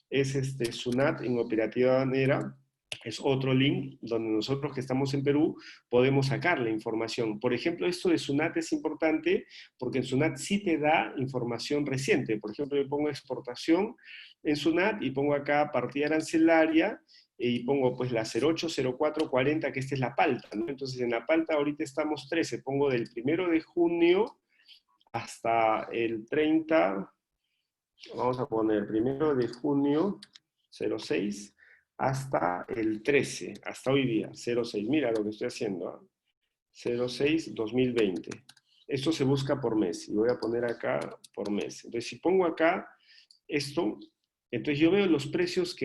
es SUNAT en operativa banera, es otro link donde nosotros que estamos en Perú podemos sacar la información. Por ejemplo, esto de SUNAT es importante porque en SUNAT sí te da información reciente. Por ejemplo, yo pongo exportación en SUNAT y pongo acá partida arancelaria y pongo pues la 08, 04, 40, que esta es la palta, ¿no? Entonces en la palta ahorita estamos 13, pongo del 1 de junio hasta el 30, vamos a poner 1 de junio 06 hasta el 13, hasta hoy día, 06, mira lo que estoy haciendo, ¿eh? 06-2020. Esto se busca por mes, y voy a poner acá por mes. Entonces, si pongo acá esto, entonces yo veo los precios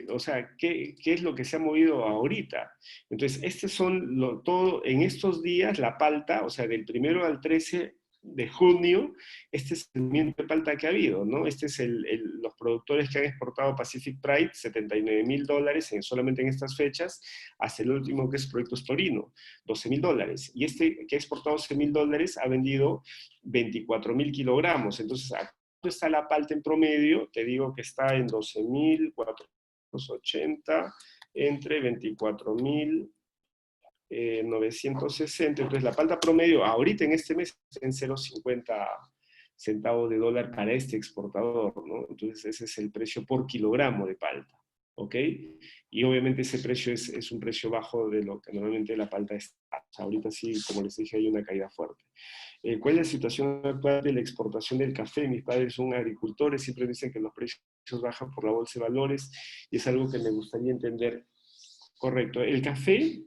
o sea, qué es lo que se ha movido ahorita. Entonces, estos son todo, en estos días, la palta, o sea, del 1 al 13 de junio, este es el movimiento de palta que ha habido, ¿no? Este es los productores que han exportado Pacific Pride, $79,000 solamente en estas fechas, hasta el último que es Proyectos Torino, $12,000. Y este que ha exportado $12,000 ha vendido 24,000 kilogramos. Entonces, ¿cuánto está la palta en promedio? Te digo que está en 12,480 entre 24,000 960, entonces la palta promedio ahorita en este mes en 0,50 centavos de dólar para este exportador, ¿no? Entonces ese es el precio por kilogramo de palta, ¿ok? Y obviamente ese precio es un precio bajo de lo que normalmente la palta está. Ahorita sí, como les dije, hay una caída fuerte. ¿Cuál es la situación actual de la exportación del café? Mis padres son agricultores, siempre dicen que los precios bajan por la bolsa de valores y es algo que me gustaría entender. Correcto. El café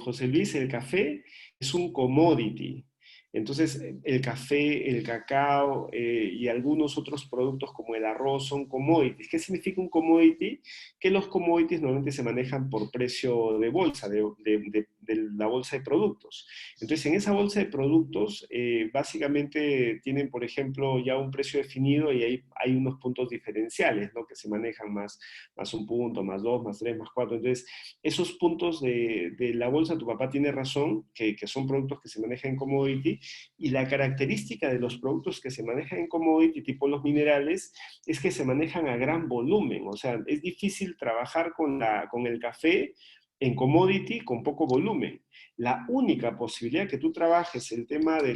José Luis, el café es un commodity. Entonces, el café, el cacao y algunos otros productos como el arroz son commodities. ¿Qué significa un commodity? Que los commodities normalmente se manejan por precio de bolsa, de la bolsa de productos. Entonces, en esa bolsa de productos, básicamente tienen, por ejemplo, ya un precio definido y ahí hay unos puntos diferenciales, ¿no? Que se manejan más un punto, más dos, más tres, más cuatro. Entonces, esos puntos de la bolsa, tu papá tiene razón, que son productos que se manejan en commodity, y la característica de los productos que se manejan en commodity, tipo los minerales, es que se manejan a gran volumen. O sea, es difícil trabajar con el café en commodity con poco volumen. La única posibilidad que tú trabajes el tema de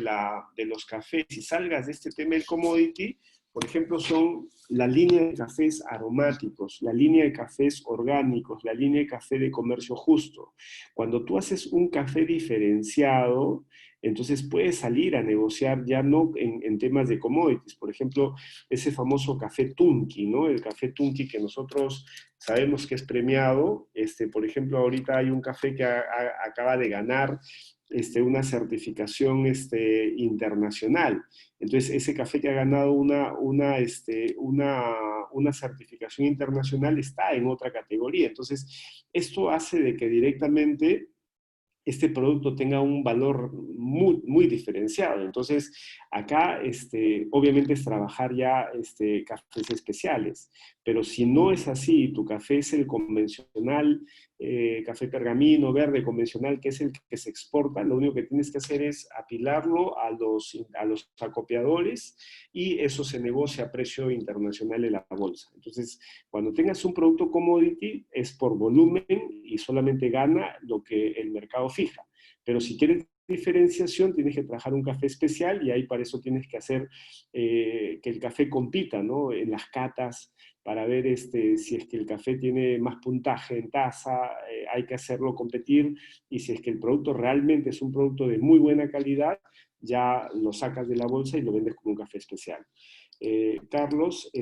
los cafés y salgas de este tema del commodity, por ejemplo, son la línea de cafés aromáticos, la línea de cafés orgánicos, la línea de café de comercio justo. Cuando tú haces un café diferenciado, entonces puedes salir a negociar ya no en temas de commodities. Por ejemplo, ese famoso café Tunki, ¿no? El café Tunki que nosotros sabemos que es premiado. Por ejemplo, ahorita hay un café que acaba de ganar una certificación internacional. Entonces, ese café que ha ganado una certificación internacional está en otra categoría. Entonces, esto hace de que directamente este producto tenga un valor muy, muy diferenciado. Entonces, acá obviamente es trabajar ya cafés especiales, pero si no es así, tu café es el convencional, café pergamino verde convencional, que es el que se exporta, lo único que tienes que hacer es apilarlo a los acopiadores y eso se negocia a precio internacional en la bolsa. Entonces, cuando tengas un producto commodity, es por volumen y solamente gana lo que el mercado fija. Pero si quieres diferenciación, tienes que trabajar un café especial y ahí para eso tienes que hacer que el café compita, ¿no? En las catas, para ver si es que el café tiene más puntaje en taza, hay que hacerlo competir, y si es que el producto realmente es un producto de muy buena calidad, ya lo sacas de la bolsa y lo vendes como un café especial. Carlos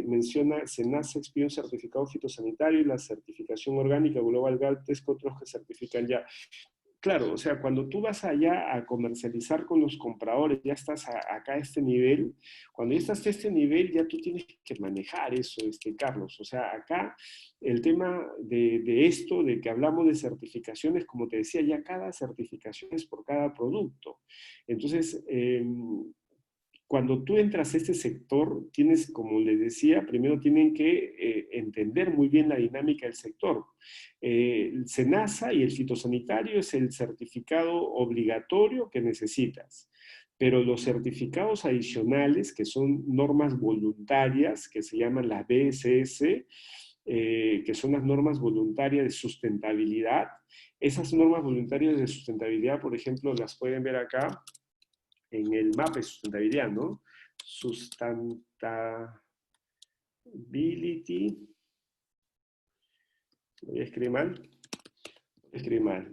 menciona, SENASA expide un certificado fitosanitario y la certificación orgánica Global Galtes que otros que certifican ya. Claro, o sea, cuando tú vas allá a comercializar con los compradores, ya estás acá a este nivel, cuando ya estás a este nivel ya tú tienes que manejar eso, Carlos. O sea, acá el tema de esto, de que hablamos de certificaciones, como te decía, ya cada certificación es por cada producto. Entonces, cuando tú entras a este sector, tienes, como les decía, primero tienen que entender muy bien la dinámica del sector. El SENASA y el fitosanitario es el certificado obligatorio que necesitas, pero los certificados adicionales, que son normas voluntarias, que se llaman las BSS, que son las normas voluntarias de sustentabilidad, esas normas voluntarias de sustentabilidad, por ejemplo, las pueden ver acá, en el mapa de sustentabilidad, ¿no? Sustainability, voy a escribir mal,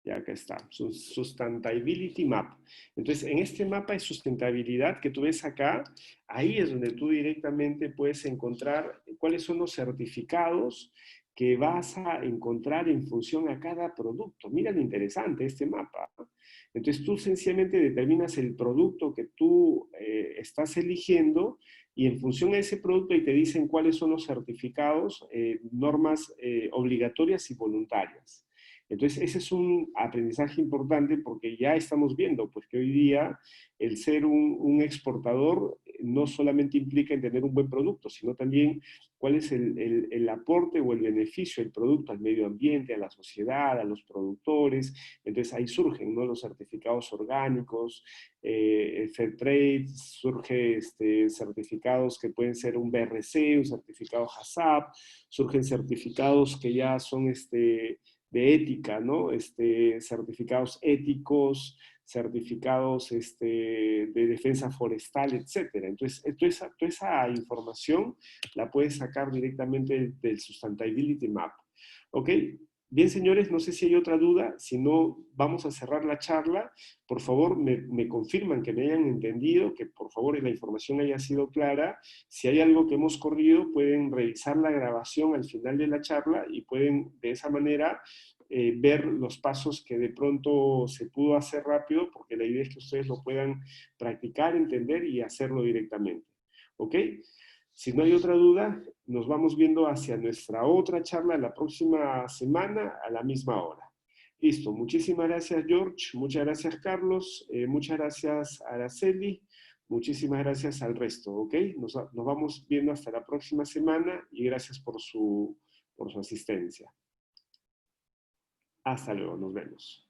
ya acá está, Sustainability Map. Entonces, en este mapa de sustentabilidad que tú ves acá, ahí es donde tú directamente puedes encontrar cuáles son los certificados que vas a encontrar en función a cada producto. Mira lo interesante este mapa. Entonces tú sencillamente determinas el producto que tú estás eligiendo y en función a ese producto y te dicen cuáles son los certificados, normas obligatorias y voluntarias. Entonces, ese es un aprendizaje importante porque ya estamos viendo pues, que hoy día el ser un exportador no solamente implica en tener un buen producto, sino también cuál es el aporte o el beneficio del producto al medio ambiente, a la sociedad, a los productores. Entonces ahí surgen, ¿no?, los certificados orgánicos, Fair Trade, surge certificados que pueden ser un BRC, un certificado HACCP, surgen certificados que ya son de ética, ¿no? Certificados éticos, certificados de defensa forestal, etcétera. Entonces, toda esa información la puedes sacar directamente del Sustainability Map. ¿Ok? Bien, señores, no sé si hay otra duda. Si no, vamos a cerrar la charla. Por favor, me confirman que me hayan entendido, que por favor la información haya sido clara. Si hay algo que hemos corrido, pueden revisar la grabación al final de la charla y pueden de esa manera ver los pasos que de pronto se pudo hacer rápido, porque la idea es que ustedes lo puedan practicar, entender y hacerlo directamente. ¿Ok? Si no hay otra duda, nos vamos viendo hacia nuestra otra charla la próxima semana a la misma hora. Listo. Muchísimas gracias, George. Muchas gracias, Carlos. Muchas gracias, Araceli. Muchísimas gracias al resto, ¿ok? Nos vamos viendo hasta la próxima semana y gracias por su asistencia. Hasta luego, nos vemos.